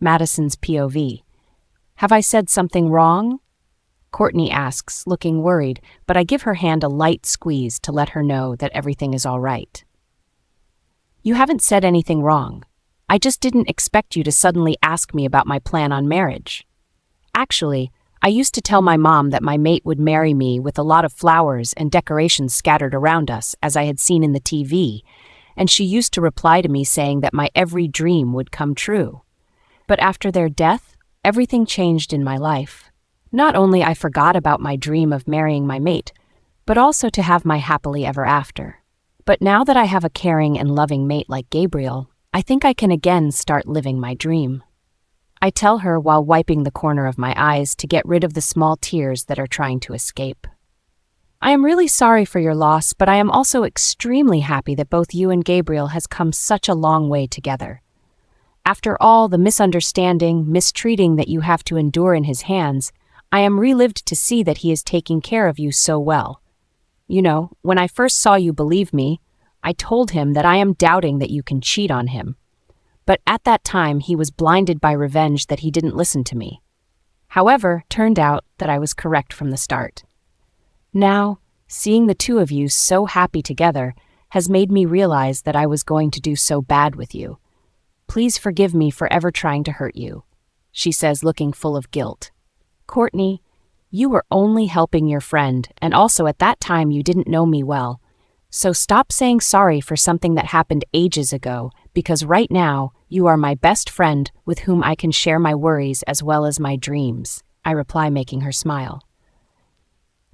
Madison's POV. Have I said something wrong? Courtney asks, looking worried, but I give her hand a light squeeze to let her know that everything is all right. You haven't said anything wrong. I just didn't expect you to suddenly ask me about my plan on marriage. Actually, I used to tell my mom that my mate would marry me with a lot of flowers and decorations scattered around us, as I had seen in the TV, and she used to reply to me saying that my every dream would come true. But after their death, everything changed in my life. Not only I forgot about my dream of marrying my mate, but also to have my happily ever after. But now that I have a caring and loving mate like Gabriel, I think I can again start living my dream. I tell her while wiping the corner of my eyes to get rid of the small tears that are trying to escape. I am really sorry for your loss, but I am also extremely happy that both you and Gabriel has come such a long way together. After all the misunderstanding, mistreating that you have to endure in his hands, I am relived to see that he is taking care of you so well. You know, when I first saw you believe me, I told him that I am doubting that you can cheat on him. But at that time, he was blinded by revenge that he didn't listen to me. However, turned out that I was correct from the start. Now, seeing the two of you so happy together has made me realize that I was going to do so bad with you. Please forgive me for ever trying to hurt you, she says, looking full of guilt. Courtney, you were only helping your friend, and also at that time you didn't know me well. So stop saying sorry for something that happened ages ago, because right now, you are my best friend with whom I can share my worries as well as my dreams, I reply, making her smile.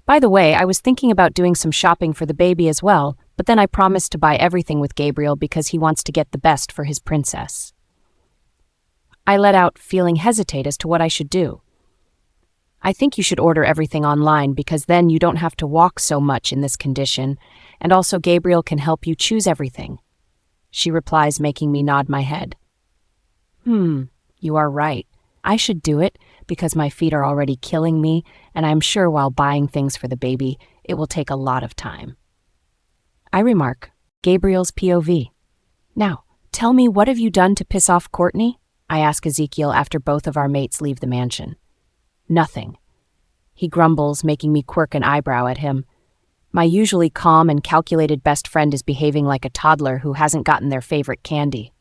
By the way, I was thinking about doing some shopping for the baby as well, but then I promised to buy everything with Gabriel because he wants to get the best for his princess. I let out, feeling hesitate as to what I should do. I think you should order everything online because then you don't have to walk so much in this condition, and also Gabriel can help you choose everything. She replies, making me nod my head. You are right. I should do it because my feet are already killing me, and I'm sure while buying things for the baby, it will take a lot of time. I remark, Gabriel's POV. Now, tell me, what have you done to piss off Courtney? I ask Ezekiel after both of our mates leave the mansion. Nothing. He grumbles, making me quirk an eyebrow at him. My usually calm and calculated best friend is behaving like a toddler who hasn't gotten their favorite candy.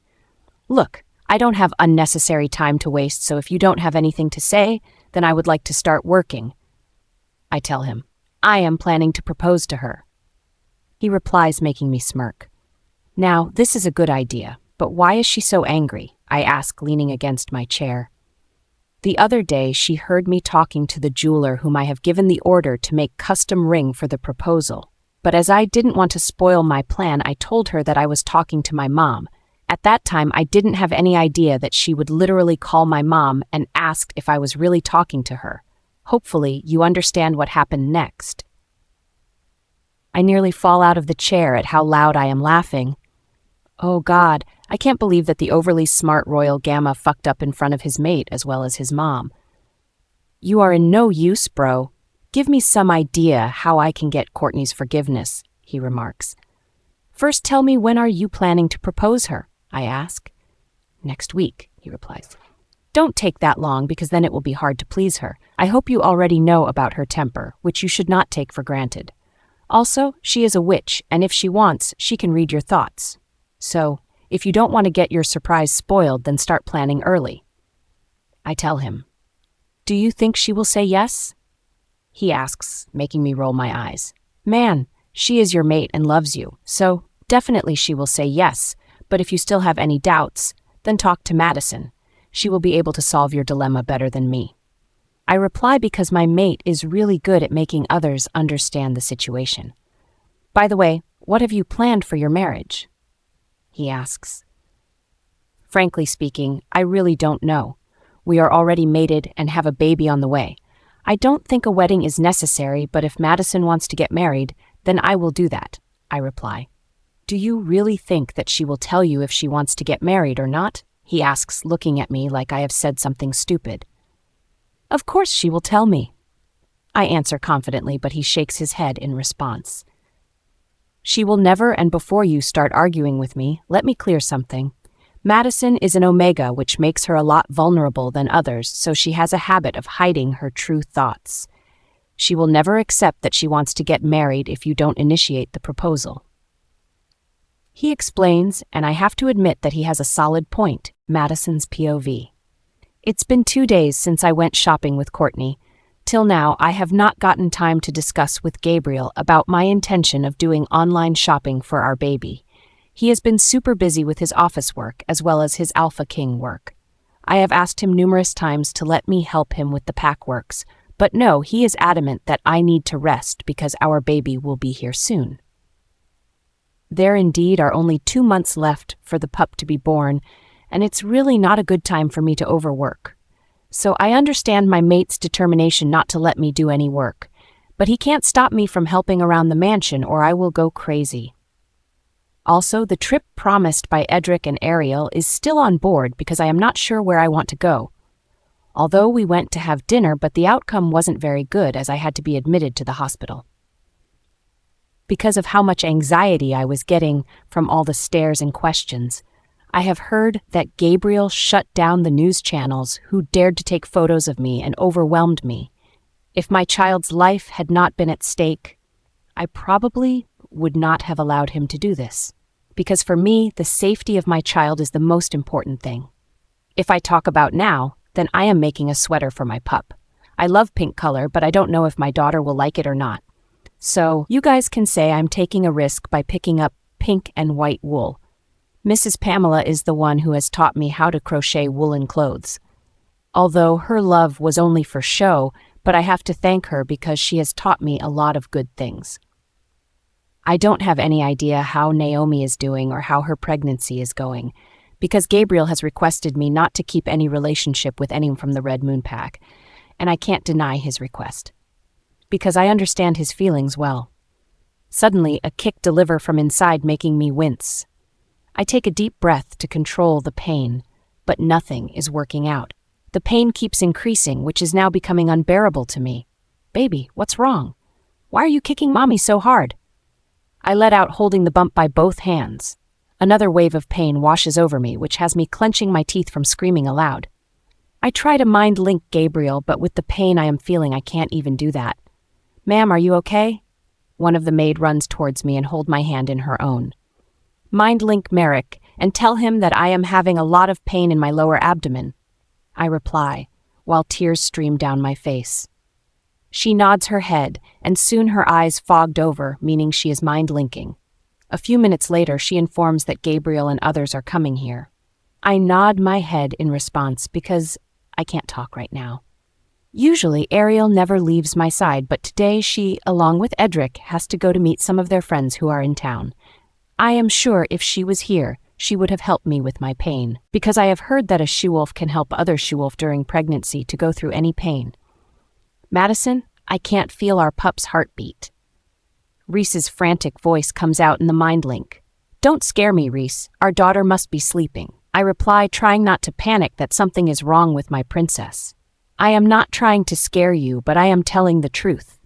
Look, I don't have unnecessary time to waste, so if you don't have anything to say, then I would like to start working. I tell him, I am planning to propose to her. He replies, making me smirk. Now, this is a good idea, but why is she so angry? I ask, leaning against my chair. The other day, she heard me talking to the jeweler whom I have given the order to make custom ring for the proposal. But as I didn't want to spoil my plan, I told her that I was talking to my mom. At that time, I didn't have any idea that she would literally call my mom and asked if I was really talking to her. Hopefully, you understand what happened next. I nearly fall out of the chair at how loud I am laughing. Oh God, I can't believe that the overly smart Royal Gamma fucked up in front of his mate as well as his mom. You are in no use, bro. Give me some idea how I can get Courtney's forgiveness, he remarks. First, tell me, when are you planning to propose her? I ask. Next week, he replies. Don't take that long because then it will be hard to please her. I hope you already know about her temper, which you should not take for granted. Also, she is a witch, and if she wants, she can read your thoughts. So, if you don't want to get your surprise spoiled, then start planning early. I tell him. Do you think she will say yes? He asks, making me roll my eyes. Man, she is your mate and loves you, so definitely she will say yes, but if you still have any doubts, then talk to Madison. She will be able to solve your dilemma better than me. I reply because my mate is really good at making others understand the situation. By the way, what have you planned for your marriage? He asks. Frankly speaking, I really don't know. We are already mated and have a baby on the way. I don't think a wedding is necessary, but if Madison wants to get married, then I will do that, I reply. Do you really think that she will tell you if she wants to get married or not? He asks, looking at me like I have said something stupid. Of course she will tell me. I answer confidently, but he shakes his head in response. She will never, and before you start arguing with me, let me clear something. Madison is an omega, which makes her a lot vulnerable than others, so she has a habit of hiding her true thoughts. She will never accept that she wants to get married if you don't initiate the proposal. He explains, and I have to admit that he has a solid point, Madison's POV. It's been 2 days since I went shopping with Courtney. Till now, I have not gotten time to discuss with Gabriel about my intention of doing online shopping for our baby. He has been super busy with his office work as well as his Alpha King work. I have asked him numerous times to let me help him with the packworks, but no, he is adamant that I need to rest because our baby will be here soon. There indeed are only 2 months left for the pup to be born, and it's really not a good time for me to overwork. So I understand my mate's determination not to let me do any work, but he can't stop me from helping around the mansion or I will go crazy. Also, the trip promised by Edric and Ariel is still on board because I am not sure where I want to go. Although we went to have dinner, but the outcome wasn't very good as I had to be admitted to the hospital. Because of how much anxiety I was getting from all the stares and questions, I have heard that Gabriel shut down the news channels who dared to take photos of me and overwhelmed me. If my child's life had not been at stake, I probably would not have allowed him to do this. Because for me, the safety of my child is the most important thing. If I talk about now, then I am making a sweater for my pup. I love pink color, but I don't know if my daughter will like it or not. So you guys can say I'm taking a risk by picking up pink and white wool. Mrs. Pamela is the one who has taught me how to crochet woolen clothes. Although her love was only for show, but I have to thank her because she has taught me a lot of good things. I don't have any idea how Naomi is doing or how her pregnancy is going, because Gabriel has requested me not to keep any relationship with anyone from the Red Moon Pack, and I can't deny his request. Because I understand his feelings well. Suddenly, a kick delivers from inside, making me wince. I take a deep breath to control the pain, but nothing is working out. The pain keeps increasing, which is now becoming unbearable to me. Baby, what's wrong? Why are you kicking mommy so hard? I let out, holding the bump by both hands. Another wave of pain washes over me, which has me clenching my teeth from screaming aloud. I try to mind link Gabriel, but with the pain I am feeling, I can't even do that. Ma'am, are you okay? One of the maid runs towards me and holds my hand in her own. Mind link Merrick and tell him that I am having a lot of pain in my lower abdomen. I reply, while tears stream down my face. She nods her head, and soon her eyes fogged over, meaning she is mind-linking. A few minutes later, she informs that Gabriel and others are coming here. I nod my head in response because I can't talk right now. Usually, Ariel never leaves my side, but today she, along with Edric, has to go to meet some of their friends who are in town. I am sure if she was here, she would have helped me with my pain, because I have heard that a she-wolf can help other she-wolf during pregnancy to go through any pain. Madison, I can't feel our pup's heartbeat. Reese's frantic voice comes out in the mind link. Don't scare me, Reese. Our daughter must be sleeping. I reply, trying not to panic that something is wrong with my princess. I am not trying to scare you, but I am telling the truth.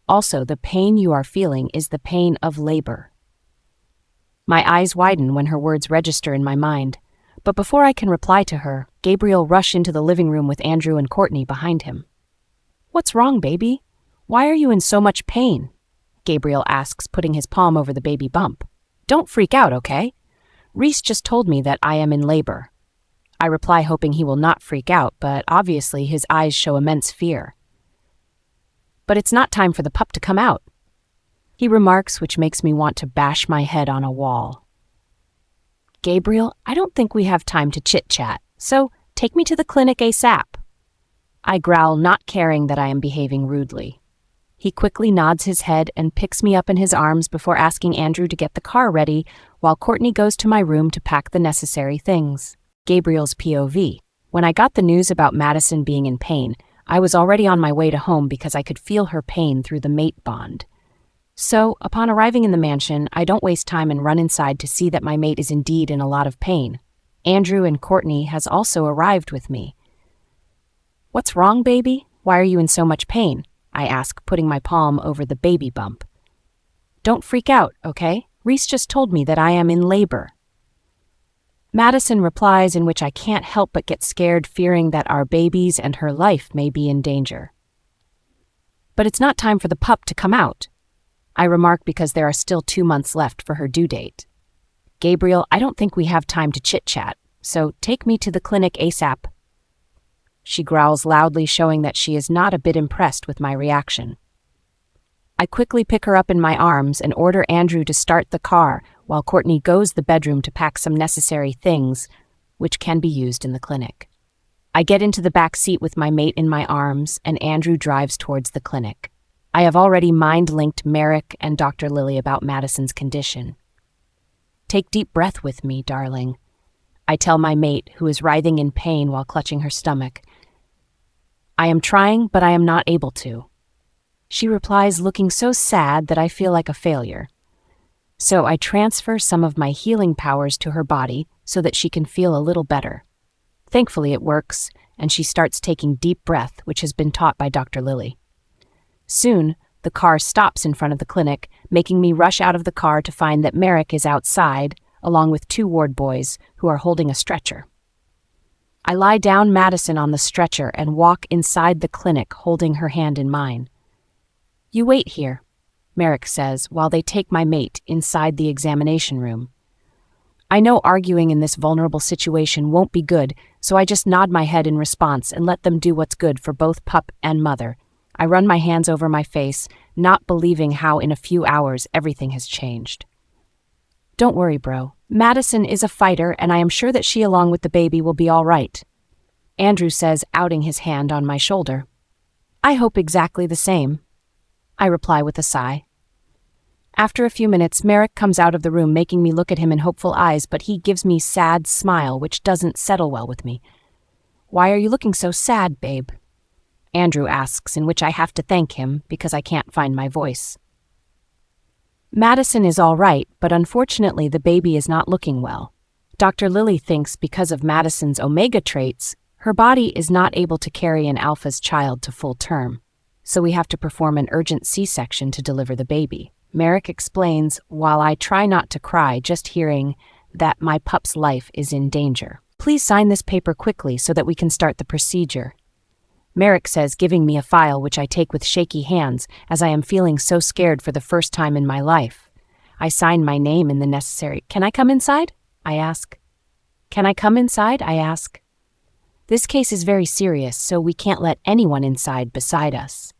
Also, the pain you are feeling is the pain of labor. My eyes widen when her words register in my mind, but before I can reply to her, Gabriel rushes into the living room with Andrew and Courtney behind him. What's wrong, baby? Why are you in so much pain? Gabriel asks, putting his palm over the baby bump. Don't freak out, okay? Reese just told me that I am in labor. I reply, hoping he will not freak out, but obviously his eyes show immense fear. But it's not time for the pup to come out, he remarks, which makes me want to bash my head on a wall. Gabriel, I don't think we have time to chit-chat, so take me to the clinic ASAP. I growl, not caring that I am behaving rudely. He quickly nods his head and picks me up in his arms before asking Andrew to get the car ready, while Courtney goes to my room to pack the necessary things. Gabriel's POV. When I got the news about Madison being in pain, I was already on my way to home because I could feel her pain through the mate bond. So, upon arriving in the mansion, I don't waste time and run inside to see that my mate is indeed in a lot of pain. Andrew and Courtney has also arrived with me. What's wrong, baby? Why are you in so much pain? I ask, putting my palm over the baby bump. Don't freak out, okay? Reese just told me that I am in labor. Madison replies, in which I can't help but get scared, fearing that our babies and her life may be in danger. But it's not time for the pup to come out, I remark, because there are still 2 months left for her due date. Gabriel, I don't think we have time to chit-chat, so take me to the clinic ASAP. She growls loudly, showing that she is not a bit impressed with my reaction. I quickly pick her up in my arms and order Andrew to start the car, while Courtney goes to the bedroom to pack some necessary things which can be used in the clinic. I get into the back seat with my mate in my arms, and Andrew drives towards the clinic. I have already mind-linked Merrick and Dr. Lily about Madison's condition. Take deep breath with me, darling, I tell my mate, who is writhing in pain while clutching her stomach. I am trying, but I am not able to. She replies, looking so sad that I feel like a failure. So I transfer some of my healing powers to her body so that she can feel a little better. Thankfully it works, and she starts taking deep breath, which has been taught by Dr. Lily. Soon, the car stops in front of the clinic, making me rush out of the car to find that Merrick is outside, along with 2 ward boys who are holding a stretcher. I lie down Madison on the stretcher and walk inside the clinic, holding her hand in mine. You wait here, Merrick says, while they take my mate inside the examination room. I know arguing in this vulnerable situation won't be good, so I just nod my head in response and let them do what's good for both pup and mother. I run my hands over my face, not believing how in a few hours everything has changed. Don't worry, bro. Madison is a fighter, and I am sure that she, along with the baby, will be all right, Andrew says, outing his hand on my shoulder. I hope exactly the same, I reply with a sigh. After a few minutes, Merrick comes out of the room, making me look at him in hopeful eyes, but he gives me a sad smile, which doesn't settle well with me. Why are you looking so sad, babe? Andrew asks, in which I have to thank him because I can't find my voice. Madison is all right, but unfortunately the baby is not looking well. Dr. Lily thinks because of Madison's omega traits, her body is not able to carry an alpha's child to full term, so we have to perform an urgent C-section to deliver the baby. Merrick explains, while I try not to cry just hearing that my pup's life is in danger. Please sign this paper quickly so that we can start the procedure, Merrick says, giving me a file which I take with shaky hands as I am feeling so scared for the first time in my life. I sign my name in the necessary. Can I come inside? I ask. Can I come inside? I ask. This case is very serious, so we can't let anyone inside beside us.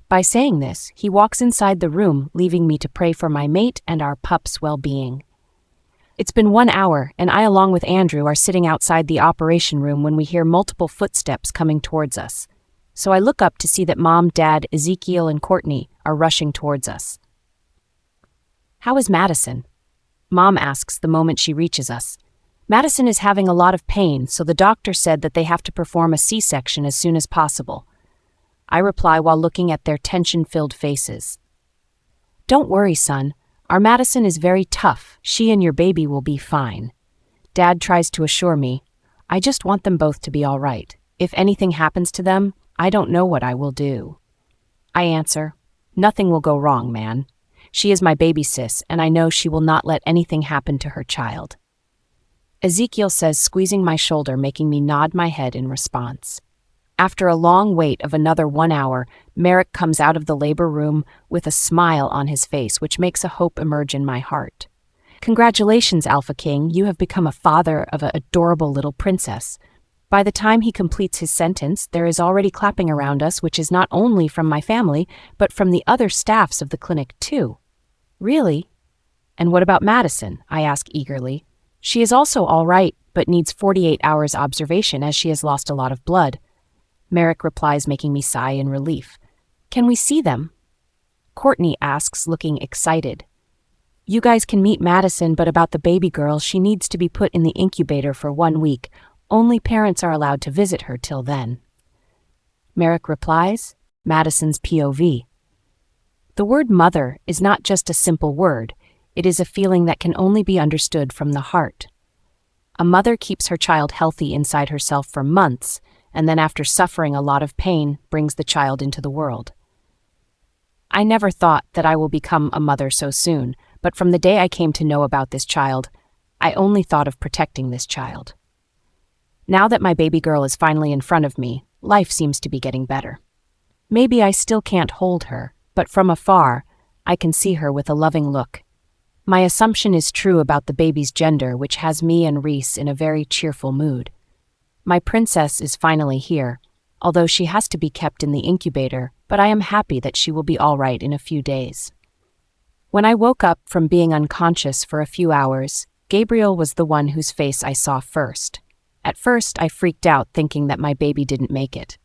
By saying this, he walks inside the room, leaving me to pray for my mate and our pup's well-being. It's been 1 hour, and I, along with Andrew, are sitting outside the operation room when we hear multiple footsteps coming towards us. So I look up to see that Mom, Dad, Ezekiel, and Courtney are rushing towards us. How is Madison? Mom asks the moment she reaches us. Madison is having a lot of pain, so the doctor said that they have to perform a C-section as soon as possible. I reply while looking at their tension-filled faces. Don't worry, son. Our Madison is very tough. She and your baby will be fine. Dad tries to assure me. I just want them both to be all right. If anything happens to them, I don't know what I will do. I answer, nothing will go wrong, man. She is my baby sis, and I know she will not let anything happen to her child. Ezekiel says, squeezing my shoulder, making me nod my head in response. After a long wait of another 1 hour, Merrick comes out of the labor room with a smile on his face, which makes a hope emerge in my heart. Congratulations, Alpha King, you have become a father of an adorable little princess. By the time he completes his sentence, there is already clapping around us, which is not only from my family, but from the other staffs of the clinic too. Really? And what about Madison? I ask eagerly. She is also all right, but needs 48 hours observation as she has lost a lot of blood. Merrick replies, making me sigh in relief. Can we see them? Courtney asks, looking excited. You guys can meet Madison, but about the baby girl, she needs to be put in the incubator for 1 week. Only parents are allowed to visit her till then. Merrick replies, Madison's POV. The word mother is not just a simple word. It is a feeling that can only be understood from the heart. A mother keeps her child healthy inside herself for months, and then after suffering a lot of pain, brings the child into the world. I never thought that I will become a mother so soon, but from the day I came to know about this child, I only thought of protecting this child. Now that my baby girl is finally in front of me, life seems to be getting better. Maybe I still can't hold her, but from afar, I can see her with a loving look. My assumption is true about the baby's gender, which has me and Reese in a very cheerful mood. My princess is finally here, although she has to be kept in the incubator, but I am happy that she will be all right in a few days. When I woke up from being unconscious for a few hours, Gabriel was the one whose face I saw first. At first, I freaked out thinking that my baby didn't make it.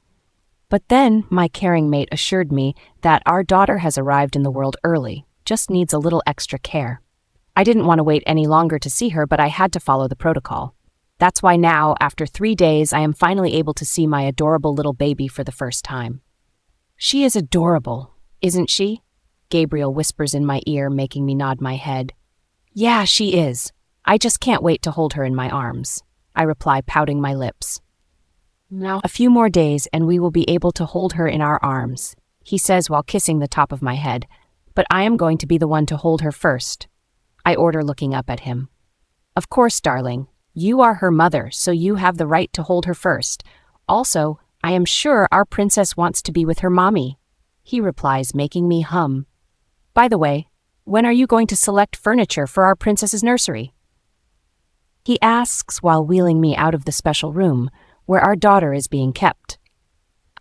But then, my caring mate assured me that our daughter has arrived in the world early, just needs a little extra care. I didn't want to wait any longer to see her, but I had to follow the protocol. That's why now, after 3 days, I am finally able to see my adorable little baby for the first time. She is adorable, isn't she? Gabriel whispers in my ear, making me nod my head. Yeah, she is. I just can't wait to hold her in my arms, I reply, pouting my lips. Now, a few more days and we will be able to hold her in our arms, he says while kissing the top of my head, but I am going to be the one to hold her first. I order, looking up at him. Of course, darling. You are her mother, so you have the right to hold her first. Also, I am sure our princess wants to be with her mommy, he replies, making me hum. By the way, when are you going to select furniture for our princess's nursery? He asks while wheeling me out of the special room where our daughter is being kept.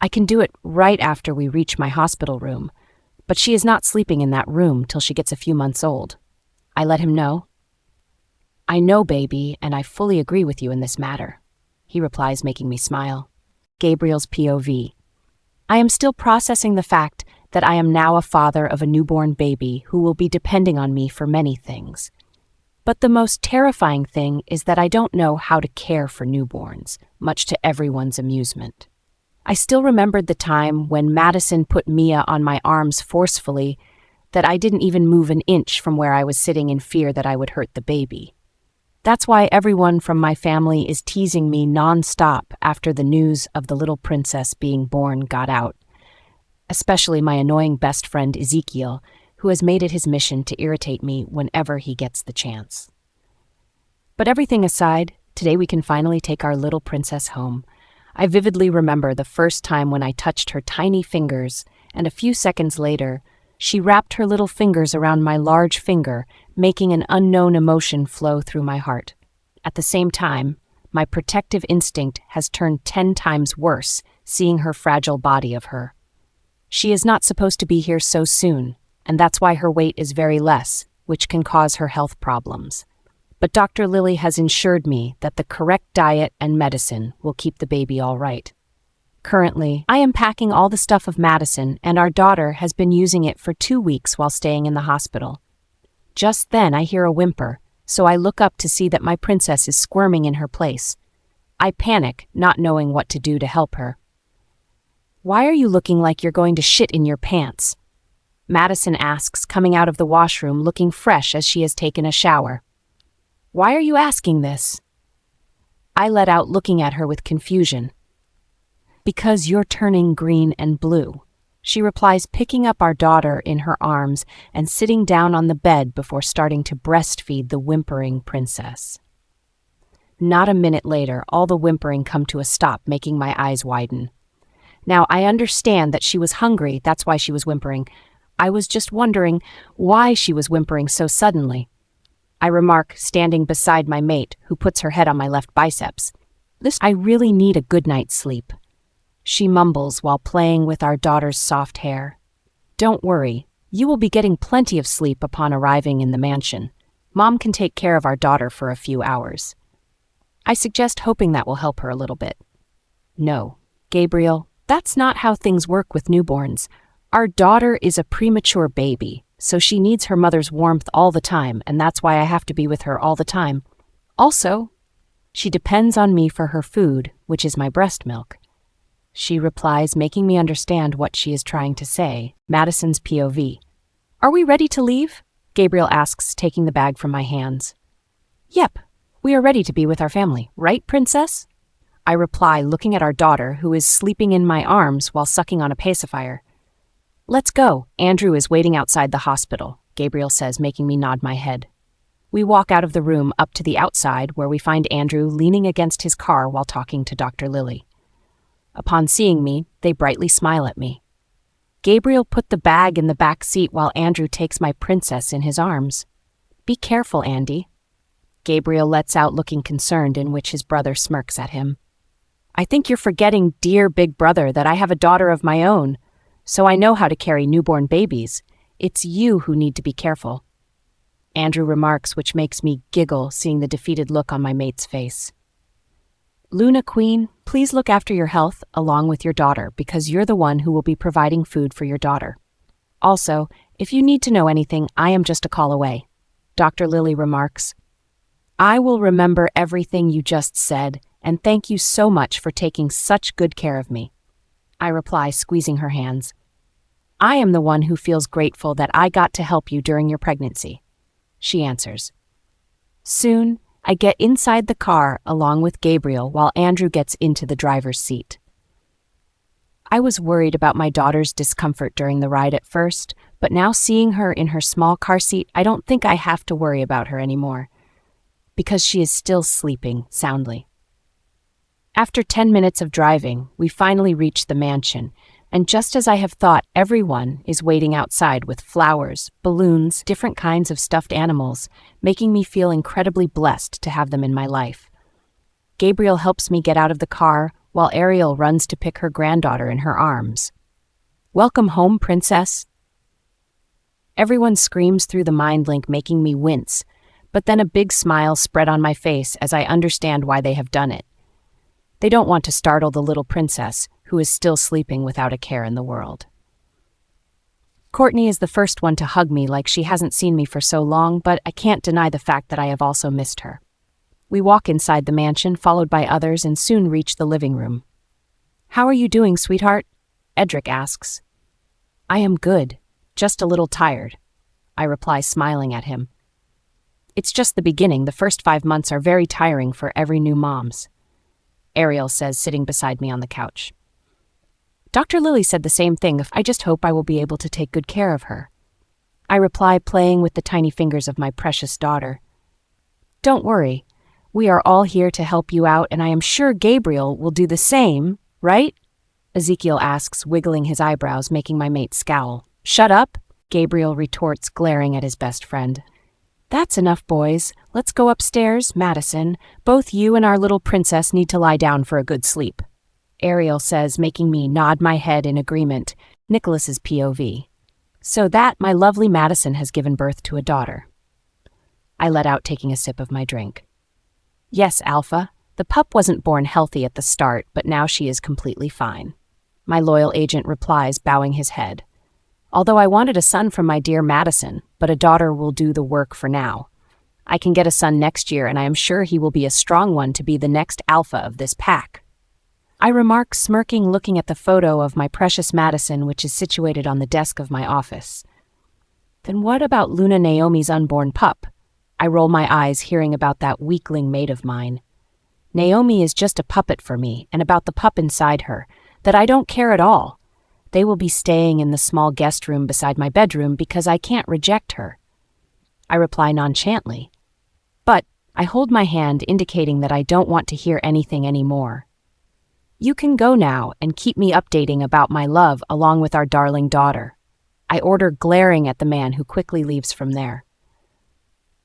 I can do it right after we reach my hospital room, but she is not sleeping in that room till she gets a few months old. I let him know. I know, baby, and I fully agree with you in this matter, he replies, making me smile. Gabriel's POV. I am still processing the fact that I am now a father of a newborn baby who will be depending on me for many things. But the most terrifying thing is that I don't know how to care for newborns, much to everyone's amusement. I still remembered the time when Madison put Mia on my arms forcefully that I didn't even move an inch from where I was sitting in fear that I would hurt the baby. That's why everyone from my family is teasing me non-stop after the news of the little princess being born got out. Especially my annoying best friend Ezekiel, who has made it his mission to irritate me whenever he gets the chance. But everything aside, today we can finally take our little princess home. I vividly remember the first time when I touched her tiny fingers, and a few seconds later, she wrapped her little fingers around my large finger, making an unknown emotion flow through my heart. At the same time, my protective instinct has turned 10 times worse, seeing her fragile body of her. She is not supposed to be here so soon, and that's why her weight is very less, which can cause her health problems. But Dr. Lily has ensured me that the correct diet and medicine will keep the baby all right. Currently, I am packing all the stuff of Madison, and our daughter has been using it for 2 weeks while staying in the hospital. Just then I hear a whimper, so I look up to see that my princess is squirming in her place. I panic, not knowing what to do to help her. Why are you looking like you're going to shit in your pants? Madison asks, coming out of the washroom looking fresh as she has taken a shower. Why are you asking this? I let out, looking at her with confusion. Because you're turning green and blue, she replies, picking up our daughter in her arms and sitting down on the bed before starting to breastfeed the whimpering princess. Not a minute later, all the whimpering come to a stop, making my eyes widen. Now, I understand that she was hungry, that's why she was whimpering. I was just wondering why she was whimpering so suddenly. I remark, standing beside my mate, who puts her head on my left biceps. I really need a good night's sleep. She mumbles while playing with our daughter's soft hair. Don't worry, you will be getting plenty of sleep upon arriving in the mansion. Mom can take care of our daughter for a few hours. I suggest, hoping that will help her a little bit. No, Gabriel, that's not how things work with newborns. Our daughter is a premature baby, so she needs her mother's warmth all the time, and that's why I have to be with her all the time. Also, she depends on me for her food, which is my breast milk. She replies, making me understand what she is trying to say. Madison's POV. Are we ready to leave? Gabriel asks, taking the bag from my hands. Yep, we are ready to be with our family, right, princess? I reply, looking at our daughter, who is sleeping in my arms while sucking on a pacifier. Let's go. Andrew is waiting outside the hospital, Gabriel says, making me nod my head. We walk out of the room up to the outside where we find Andrew leaning against his car while talking to Dr. Lily. Upon seeing me, they brightly smile at me. Gabriel put the bag in the back seat while Andrew takes my princess in his arms. "Be careful, Andy." Gabriel lets out looking concerned, in which his brother smirks at him. "I think you're forgetting, dear big brother, that I have a daughter of my own, so I know how to carry newborn babies. It's you who need to be careful." Andrew remarks, which makes me giggle seeing the defeated look on my mate's face. "Luna Queen, please look after your health along with your daughter because you're the one who will be providing food for your daughter. Also, if you need to know anything, I am just a call away." Dr. Lily remarks, "I will remember everything you just said, and thank you so much for taking such good care of me." I reply, squeezing her hands. "I am the one who feels grateful that I got to help you during your pregnancy," she answers. Soon, I get inside the car along with Gabriel while Andrew gets into the driver's seat. I was worried about my daughter's discomfort during the ride at first, but now seeing her in her small car seat, I don't think I have to worry about her anymore, because she is still sleeping soundly. After 10 minutes of driving, we finally reach the mansion, and just as I have thought, everyone is waiting outside with flowers, balloons, different kinds of stuffed animals, making me feel incredibly blessed to have them in my life. Gabriel helps me get out of the car, while Ariel runs to pick her granddaughter in her arms. "Welcome home, princess." Everyone screams through the mind link, making me wince, but then a big smile spread on my face as I understand why they have done it. They don't want to startle the little princess, who is still sleeping without a care in the world. Courtney is the first one to hug me like she hasn't seen me for so long, but I can't deny the fact that I have also missed her. We walk inside the mansion, followed by others, and soon reach the living room. "How are you doing, sweetheart?" Edric asks. "I am good, just a little tired," I reply, smiling at him. "It's just the beginning. The first 5 months are very tiring for every new moms," Ariel says, sitting beside me on the couch. "Dr. Lily said the same thing. I just hope I will be able to take good care of her," I reply, playing with the tiny fingers of my precious daughter. "Don't worry. We are all here to help you out, and I am sure Gabriel will do the same, right?" Ezekiel asks, wiggling his eyebrows, making my mate scowl. "Shut up," Gabriel retorts, glaring at his best friend. "That's enough, boys. Let's go upstairs, Madison. Both you and our little princess need to lie down for a good sleep," Ariel says, making me nod my head in agreement, Nicholas's POV. "So that my lovely Madison has given birth to a daughter." I let out, taking a sip of my drink. "Yes, Alpha. The pup wasn't born healthy at the start, but now she is completely fine," my loyal agent replies, bowing his head. "Although I wanted a son from my dear Madison, but a daughter will do the work for now. I can get a son next year, and I am sure he will be a strong one to be the next alpha of this pack," I remark, smirking, looking at the photo of my precious Madison, which is situated on the desk of my office. "Then what about Luna Naomi's unborn pup?" I roll my eyes, hearing about that weakling mate of mine. "Naomi is just a puppet for me, and about the pup inside her, that I don't care at all. They will be staying in the small guest room beside my bedroom because I can't reject her," I reply nonchalantly. But I hold my hand, indicating that I don't want to hear anything anymore. "You can go now and keep me updating about my love along with our darling daughter," I order, glaring at the man who quickly leaves from there.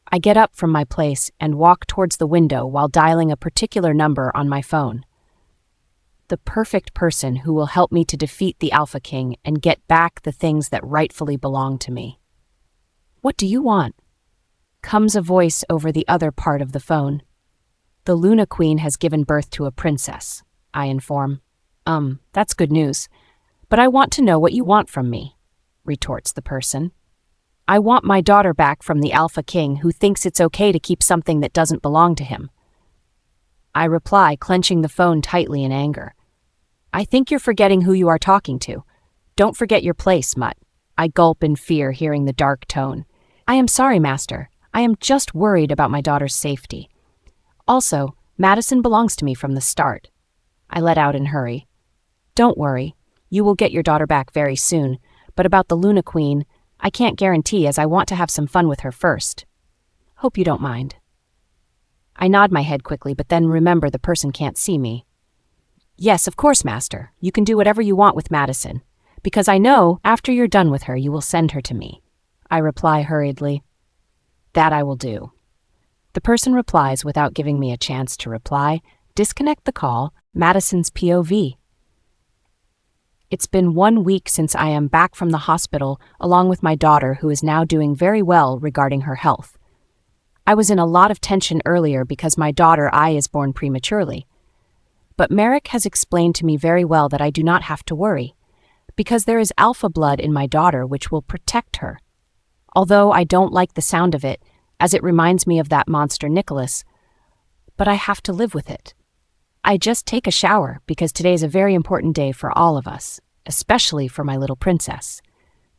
I get up from my place and walk towards the window while dialing a particular number on my phone. The perfect person who will help me to defeat the Alpha King and get back the things that rightfully belong to me. "What do you want?" comes a voice over the other part of the phone. "The Luna Queen has given birth to a princess," I inform. That's good news. But I want to know what you want from me," retorts the person. "I want my daughter back from the Alpha King who thinks it's okay to keep something that doesn't belong to him," I reply, clenching the phone tightly in anger. "I think you're forgetting who you are talking to. Don't forget your place, Mutt," I gulp in fear, hearing the dark tone. "I am sorry, Master. I am just worried about my daughter's safety. Also, Madison belongs to me from the start," I let out in hurry. "Don't worry. You will get your daughter back very soon, but about the Luna Queen, I can't guarantee, as I want to have some fun with her first," Hope you don't mind. I nod my head quickly, but then remember the person can't see me. Yes, of course, Master. You can do whatever you want with Madison, because I know after you're done with her, you will send her to me. I reply hurriedly. That I will do. The person replies without giving me a chance to reply. Disconnect the call. Madison's POV. It's been 1 week since I am back from the hospital, along with my daughter, who is now doing very well regarding her health. I was in a lot of tension earlier because my daughter I is born prematurely. But Merrick has explained to me very well that I do not have to worry, because there is alpha blood in my daughter which will protect her. Although I don't like the sound of it, as it reminds me of that monster Nicholas, but I have to live with it. I just take a shower because today is a very important day for all of us, especially for my little princess,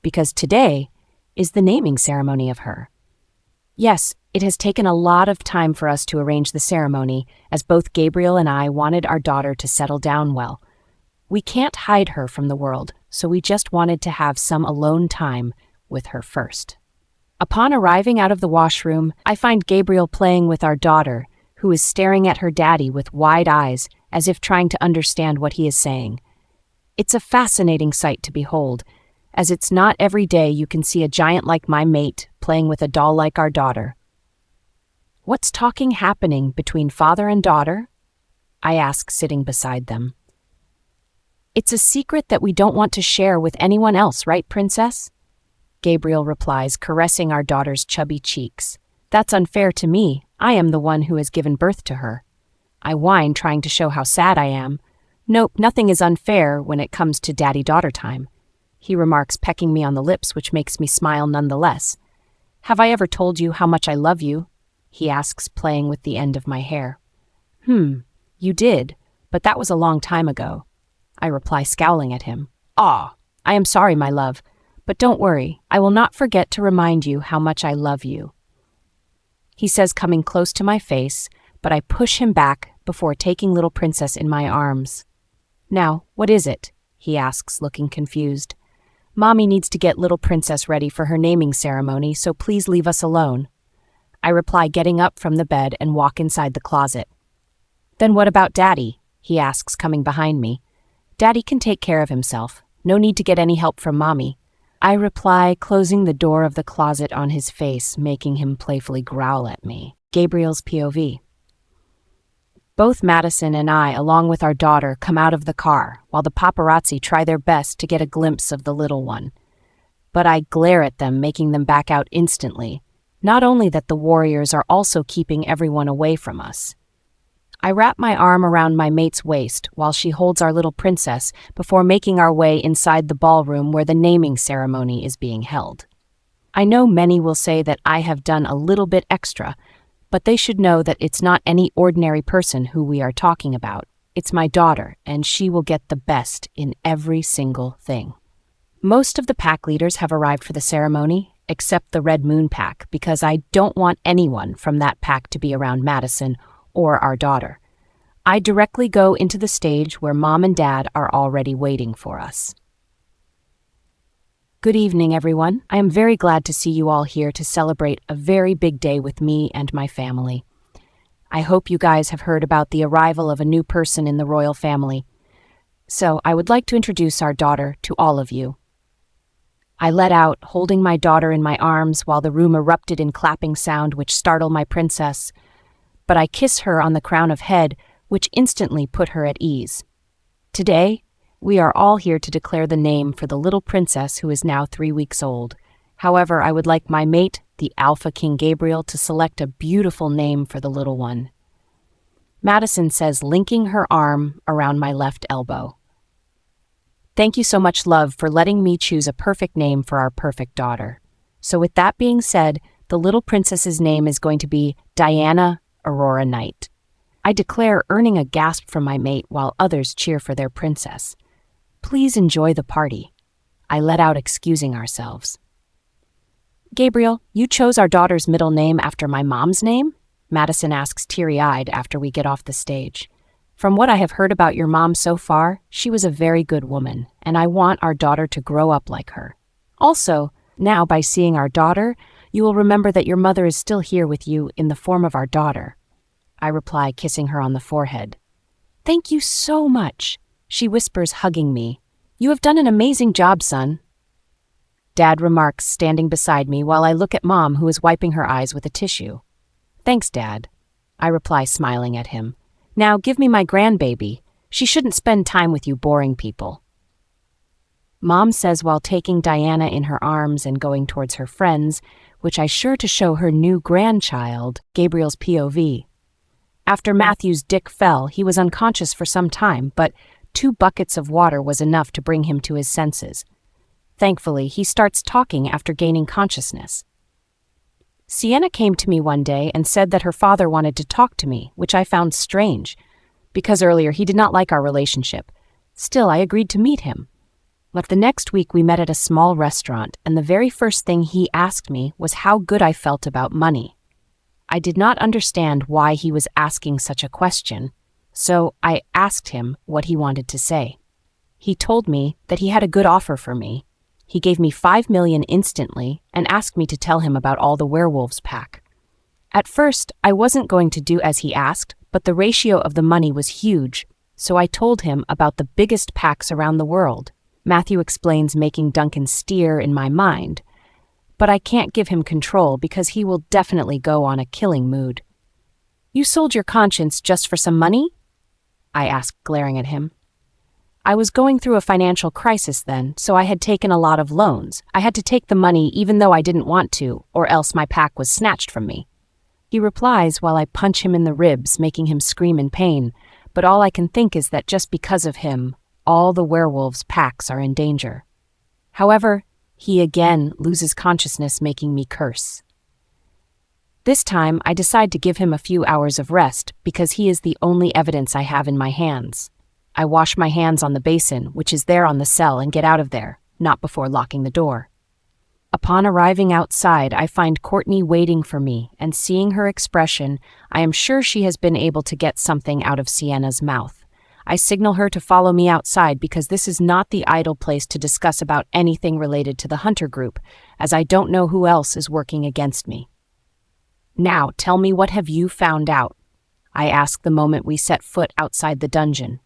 because today is the naming ceremony of her. Yes, it has taken a lot of time for us to arrange the ceremony, as both Gabriel and I wanted our daughter to settle down well. We can't hide her from the world, so we just wanted to have some alone time with her first. Upon arriving out of the washroom, I find Gabriel playing with our daughter, who is staring at her daddy with wide eyes, as if trying to understand what he is saying. It's a fascinating sight to behold, as it's not every day you can see a giant like my mate playing with a doll like our daughter. What's talking happening between father and daughter? I ask, sitting beside them. It's a secret that we don't want to share with anyone else, right, Princess? Gabriel replies, caressing our daughter's chubby cheeks. That's unfair to me. I am the one who has given birth to her. I whine, trying to show how sad I am. Nope, nothing is unfair when it comes to daddy-daughter time. He remarks, pecking me on the lips, which makes me smile nonetheless. Have I ever told you how much I love you? He asks, playing with the end of my hair. You did, but that was a long time ago. I reply, scowling at him. I am sorry, my love, but don't worry, I will not forget to remind you how much I love you. He says, coming close to my face, but I push him back before taking little princess in my arms. Now, what is it? He asks, looking confused. Mommy needs to get little princess ready for her naming ceremony, so please leave us alone. I reply, getting up from the bed and walk inside the closet. Then what about Daddy? He asks, coming behind me. Daddy can take care of himself. No need to get any help from Mommy. I reply, closing the door of the closet on his face, making him playfully growl at me. Gabriel's POV. Both Madison and I, along with our daughter, come out of the car, while the paparazzi try their best to get a glimpse of the little one. But I glare at them, making them back out instantly. Not only that, the warriors are also keeping everyone away from us. I wrap my arm around my mate's waist while she holds our little princess before making our way inside the ballroom where the naming ceremony is being held. I know many will say that I have done a little bit extra, but they should know that it's not any ordinary person who we are talking about. It's my daughter, and she will get the best in every single thing. Most of the pack leaders have arrived for the ceremony, except the Red Moon pack, because I don't want anyone from that pack to be around Madison or our daughter. I directly go into the stage where Mom and Dad are already waiting for us. Good evening, everyone. I am very glad to see you all here to celebrate a very big day with me and my family. I hope you guys have heard about the arrival of a new person in the royal family. So I would like to introduce our daughter to all of you. I let out, holding my daughter in my arms while the room erupted in clapping sound which startled my princess. But I kiss her on the crown of head, which instantly put her at ease. Today, we are all here to declare the name for the little princess who is now 3 weeks old. However, I would like my mate, the Alpha King Gabriel, to select a beautiful name for the little one. Madison says, linking her arm around my left elbow. Thank you so much, love, for letting me choose a perfect name for our perfect daughter. So with that being said, the little princess's name is going to be Diana Aurora Knight. I declare, earning a gasp from my mate while others cheer for their princess. Please enjoy the party. I let out, excusing ourselves. Gabriel, you chose our daughter's middle name after my mom's name? Madison asks, teary-eyed, after we get off the stage. From what I have heard about your mom so far, she was a very good woman, and I want our daughter to grow up like her. Also, now by seeing our daughter, you will remember that your mother is still here with you in the form of our daughter. I reply, kissing her on the forehead. Thank you so much, she whispers, hugging me. You have done an amazing job, son. Dad remarks, standing beside me while I look at Mom, who is wiping her eyes with a tissue. Thanks, Dad, I reply, smiling at him. Now give me my grandbaby. She shouldn't spend time with you boring people. Mom says while taking Diana in her arms and going towards her friends, which I sure to show her new grandchild, Gabriel's POV. After Matthew's dick fell, he was unconscious for some time, but 2 buckets of water was enough to bring him to his senses. Thankfully, he starts talking after gaining consciousness. Sienna came to me one day and said that her father wanted to talk to me, which I found strange, because earlier he did not like our relationship. Still, I agreed to meet him. But the next week we met at a small restaurant, and the very first thing he asked me was how good I felt about money. I did not understand why he was asking such a question, so I asked him what he wanted to say. He told me that he had a good offer for me. He gave me $5 million instantly and asked me to tell him about all the werewolves pack. At first, I wasn't going to do as he asked, but the ratio of the money was huge, so I told him about the biggest packs around the world. Matthew explains, making Duncan steer in my mind. But I can't give him control because he will definitely go on a killing mood. You sold your conscience just for some money? I asked, glaring at him. I was going through a financial crisis then, so I had taken a lot of loans. I had to take the money even though I didn't want to, or else my pack was snatched from me. He replies while I punch him in the ribs, making him scream in pain, but all I can think is that just because of him, all the werewolves' packs are in danger. However, he again loses consciousness, making me curse. This time, I decide to give him a few hours of rest because he is the only evidence I have in my hands. I wash my hands on the basin, which is there on the cell, and get out of there, not before locking the door. Upon arriving outside, I find Courtney waiting for me, and seeing her expression, I am sure she has been able to get something out of Sienna's mouth. I signal her to follow me outside because this is not the idle place to discuss about anything related to the Hunter group, as I don't know who else is working against me. Now, tell me, what have you found out? I ask the moment we set foot outside the dungeon.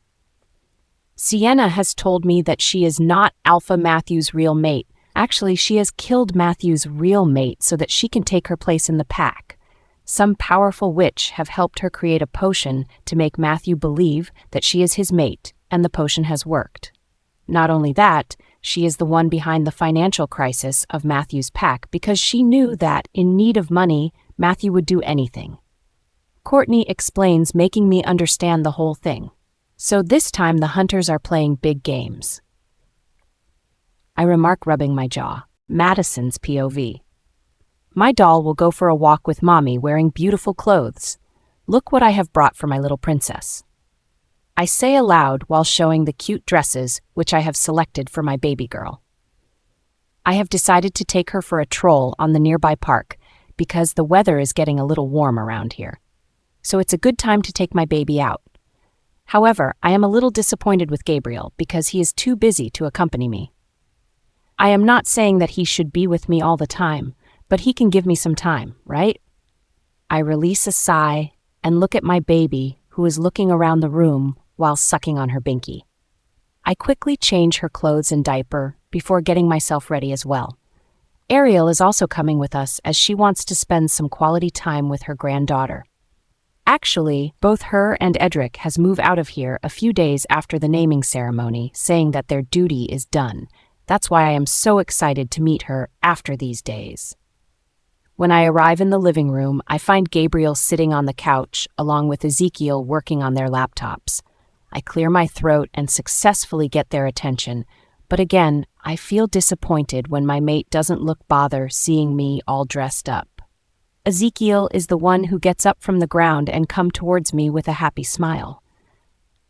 Sienna has told me that she is not Alpha Matthew's real mate. Actually, she has killed Matthew's real mate so that she can take her place in the pack. Some powerful witch have helped her create a potion to make Matthew believe that she is his mate, and the potion has worked. Not only that, she is the one behind the financial crisis of Matthew's pack because she knew that, in need of money, Matthew would do anything. Courtney explains, making me understand the whole thing. So this time the hunters are playing big games. I remark, rubbing my jaw. Madison's POV. My doll will go for a walk with Mommy wearing beautiful clothes. Look what I have brought for my little princess. I say aloud while showing the cute dresses which I have selected for my baby girl. I have decided to take her for a troll on the nearby park because the weather is getting a little warm around here. So it's a good time to take my baby out. However, I am a little disappointed with Gabriel because he is too busy to accompany me. I am not saying that he should be with me all the time, but he can give me some time, right? I release a sigh and look at my baby, who is looking around the room while sucking on her binky. I quickly change her clothes and diaper before getting myself ready as well. Ariel is also coming with us as she wants to spend some quality time with her granddaughter. Actually, both her and Edric has moved out of here a few days after the naming ceremony, saying that their duty is done. That's why I am so excited to meet her after these days. When I arrive in the living room, I find Gabriel sitting on the couch, along with Ezekiel working on their laptops. I clear my throat and successfully get their attention, but again, I feel disappointed when my mate doesn't look bothered seeing me all dressed up. Ezekiel is the one who gets up from the ground and comes towards me with a happy smile.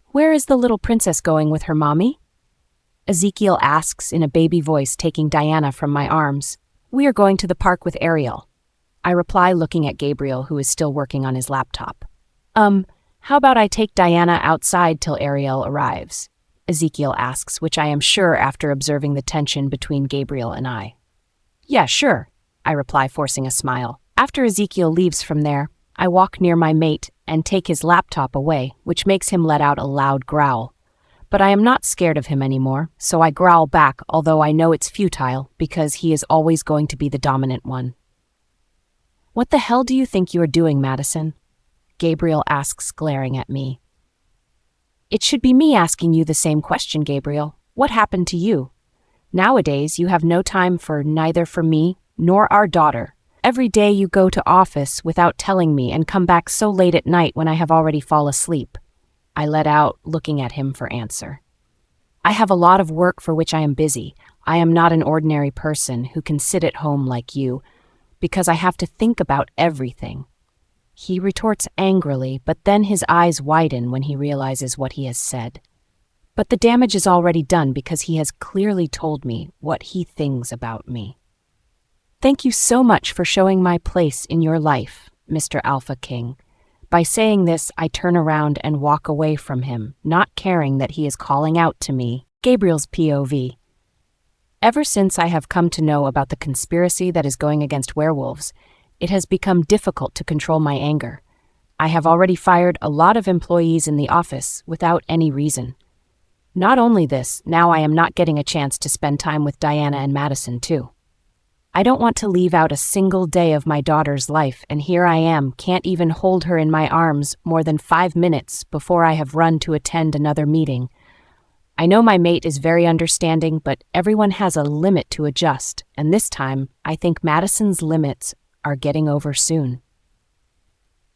Where is the little princess going with her mommy? Ezekiel asks in a baby voice, taking Diana from my arms. We are going to the park with Ariel. I reply, looking at Gabriel, who is still working on his laptop. How about I take Diana outside till Ariel arrives? Ezekiel asks, which I am sure after observing the tension between Gabriel and I. Yeah, sure. I reply, forcing a smile. After Ezekiel leaves from there, I walk near my mate and take his laptop away, which makes him let out a loud growl. But I am not scared of him anymore, so I growl back, although I know it's futile because he is always going to be the dominant one. "What the hell do you think you are doing, Madison?" Gabriel asks, glaring at me. "It should be me asking you the same question, Gabriel. What happened to you? Nowadays, you have no time for neither for me nor our daughter. Every day you go to office without telling me and come back so late at night when I have already fallen asleep." I let out, looking at him for answer. "I have a lot of work for which I am busy. I am not an ordinary person who can sit at home like you, because I have to think about everything." He retorts angrily, but then his eyes widen when he realizes what he has said. But the damage is already done because he has clearly told me what he thinks about me. "Thank you so much for showing my place in your life, Mr. Alpha King." By saying this, I turn around and walk away from him, not caring that he is calling out to me. Gabriel's POV. Ever since I have come to know about the conspiracy that is going against werewolves, it has become difficult to control my anger. I have already fired a lot of employees in the office without any reason. Not only this, now I am not getting a chance to spend time with Diana and Madison too. I don't want to leave out a single day of my daughter's life, and here I am, can't even hold her in my arms more than 5 minutes before I have run to attend another meeting. I know my mate is very understanding, but everyone has a limit to adjust, and this time, I think Madison's limits are getting over soon.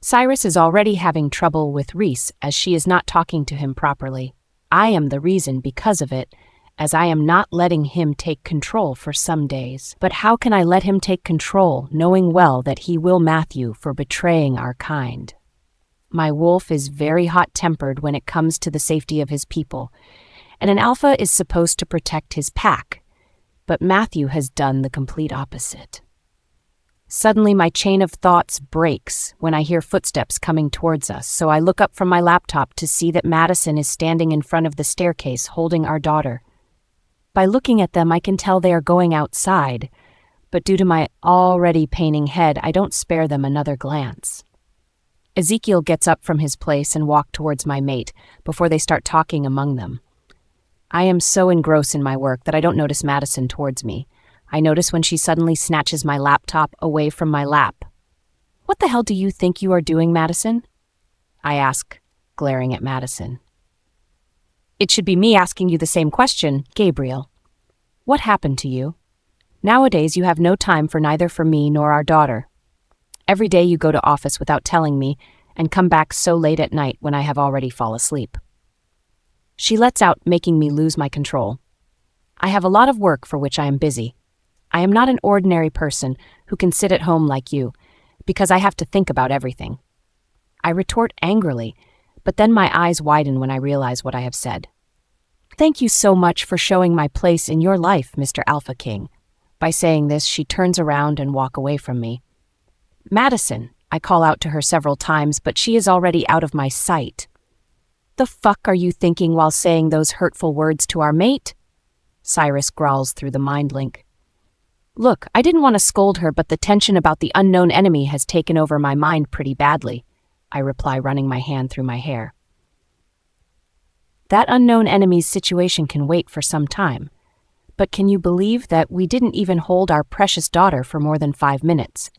Cyrus is already having trouble with Reese as she is not talking to him properly. I am the reason because of it, as I am not letting him take control for some days. But how can I let him take control, knowing well that he will Matthew for betraying our kind? My wolf is very hot-tempered when it comes to the safety of his people, and an alpha is supposed to protect his pack, but Matthew has done the complete opposite. Suddenly, my chain of thoughts breaks when I hear footsteps coming towards us, so I look up from my laptop to see that Madison is standing in front of the staircase holding our daughter. By looking at them, I can tell they are going outside, but due to my already paining head, I don't spare them another glance. Ezekiel gets up from his place and walks towards my mate before they start talking among them. I am so engrossed in my work that I don't notice Madison towards me. I notice when she suddenly snatches my laptop away from my lap. "What the hell do you think you are doing, Madison?" I ask, glaring at Madison. "It should be me asking you the same question, Gabriel. What happened to you? Nowadays you have no time for neither for me nor our daughter. Every day you go to office without telling me and come back so late at night when I have already fallen asleep." She lets out, making me lose my control. "I have a lot of work for which I am busy. I am not an ordinary person who can sit at home like you, because I have to think about everything." I retort angrily, but then my eyes widen when I realize what I have said. "Thank you so much for showing my place in your life, Mr. Alpha King." By saying this, she turns around and walks away from me. "Madison," I call out to her several times, but she is already out of my sight. "The fuck are you thinking while saying those hurtful words to our mate?" Cyrus growls through the mind link. "Look, I didn't want to scold her, but the tension about the unknown enemy has taken over my mind pretty badly," I reply, running my hand through my hair. "That unknown enemy's situation can wait for some time. But can you believe that we didn't even hold our precious daughter for more than 5 minutes?"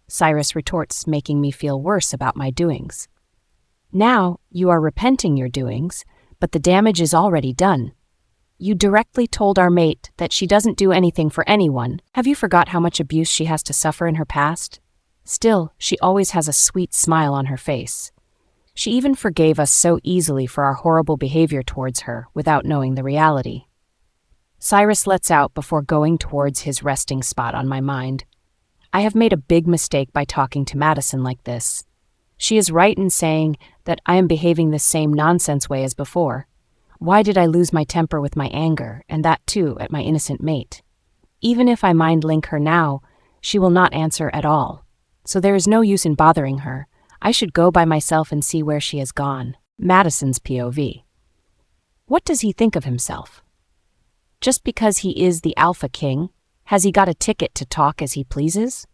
Cyrus retorts, making me feel worse about my doings. "Now you are repenting your doings, but the damage is already done. You directly told our mate that she doesn't do anything for anyone. Have you forgot how much abuse she has to suffer in her past? Still, she always has a sweet smile on her face. She even forgave us so easily for our horrible behavior towards her without knowing the reality." Cyrus lets out before going towards his resting spot on my mind. I have made a big mistake by talking to Madison like this. She is right in saying that I am behaving the same nonsense way as before. Why did I lose my temper with my anger, and that too at my innocent mate? Even if I mind link her now, she will not answer at all. So there is no use in bothering her. I should go by myself and see where she has gone. Madison's POV. What does he think of himself? Just because he is the Alpha King, Has he got a ticket to talk as he pleases?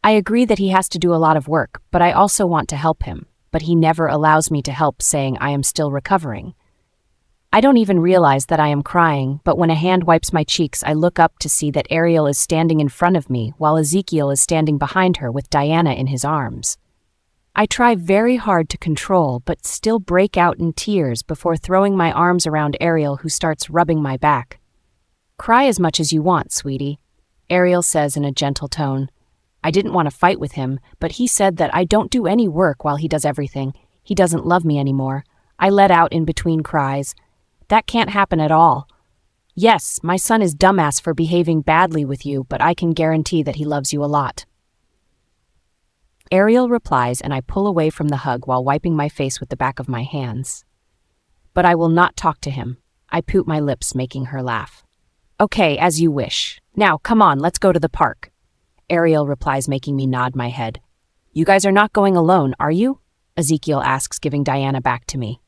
I agree that he has to do a lot of work, but I also want to help him, but he never allows me to help, saying I am still recovering. I don't even realize that I am crying, but when a hand wipes my cheeks, I look up to see that Ariel is standing in front of me while Ezekiel is standing behind her with Diana in his arms. I try very hard to control, but still break out in tears before throwing my arms around Ariel, who starts rubbing my back. Cry as much as you want, sweetie, Ariel says in a gentle tone. I didn't want to fight with him, but he said that I don't do any work while he does everything. He doesn't love me anymore. I let out in between cries. That can't happen at all. Yes, my son is dumbass for behaving badly with you, but I can guarantee that he loves you a lot. Ariel replies, and I pull away from the hug while wiping my face with the back of my hands. But I will not talk to him. I poot my lips, making her laugh. Okay, as you wish. Now, come on, let's go to the park. Ariel replies, making me nod my head. You guys are not going alone, are you? Ezekiel asks, giving Diana back to me.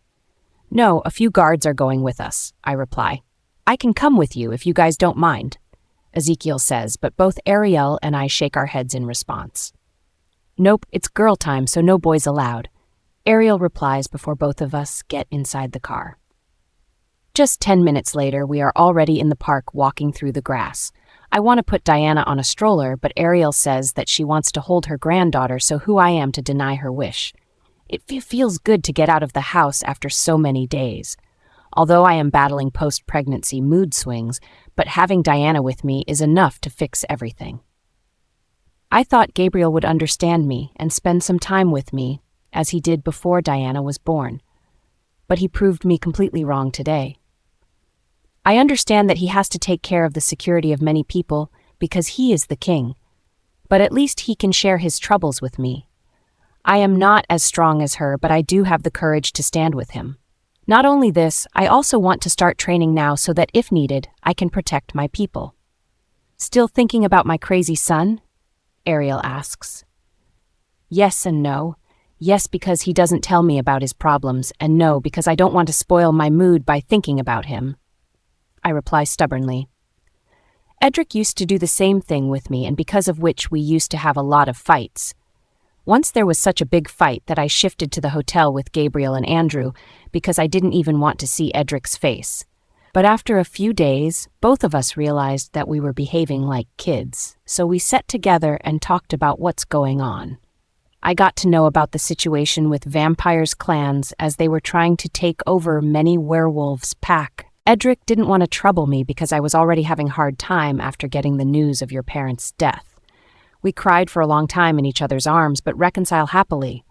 No, a few guards are going with us, I reply. I can come with you if you guys don't mind, Ezekiel says, but both Ariel and I shake our heads in response. Nope, it's girl time, so no boys allowed, Ariel replies before both of us get inside the car. Just 10 minutes later, we are already in the park walking through the grass. I want to put Diana on a stroller, but Ariel says that she wants to hold her granddaughter, so who I am to deny her wish. It feels good to get out of the house after so many days. Although I am battling post-pregnancy mood swings, but having Diana with me is enough to fix everything. I thought Gabriel would understand me and spend some time with me, as he did before Diana was born. But he proved me completely wrong today. I understand that he has to take care of the security of many people because he is the king, but at least he can share his troubles with me. I am not as strong as her, but I do have the courage to stand with him. Not only this, I also want to start training now so that if needed, I can protect my people. Still thinking about my crazy son? Ariel asks. Yes and no. Yes, because he doesn't tell me about his problems, and no, because I don't want to spoil my mood by thinking about him. I reply stubbornly. Edric used to do the same thing with me, and because of which we used to have a lot of fights. Once there was such a big fight that I shifted to the hotel with Gabriel and Andrew because I didn't even want to see Edric's face. But after a few days, both of us realized that we were behaving like kids, so we sat together and talked about what's going on. I got to know about the situation with vampires' clans as they were trying to take over many werewolves' pack. Edric didn't want to trouble me because I was already having a hard time after getting the news of your parents' death. We cried for a long time in each other's arms, but reconcile happily.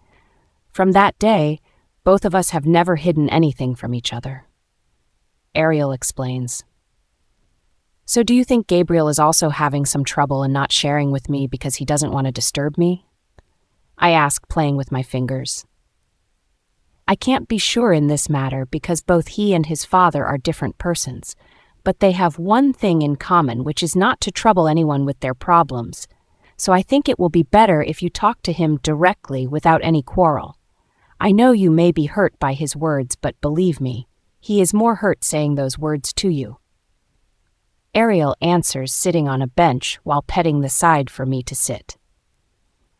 From that day, both of us have never hidden anything from each other. Ariel explains. So do you think Gabriel is also having some trouble and not sharing with me because he doesn't want to disturb me? I ask, playing with my fingers. I can't be sure in this matter because both he and his father are different persons, but they have one thing in common, which is not to trouble anyone with their problems. So I think it will be better if you talk to him directly without any quarrel. I know you may be hurt by his words, but believe me, he is more hurt saying those words to you. Ariel answers, sitting on a bench while petting the side for me to sit.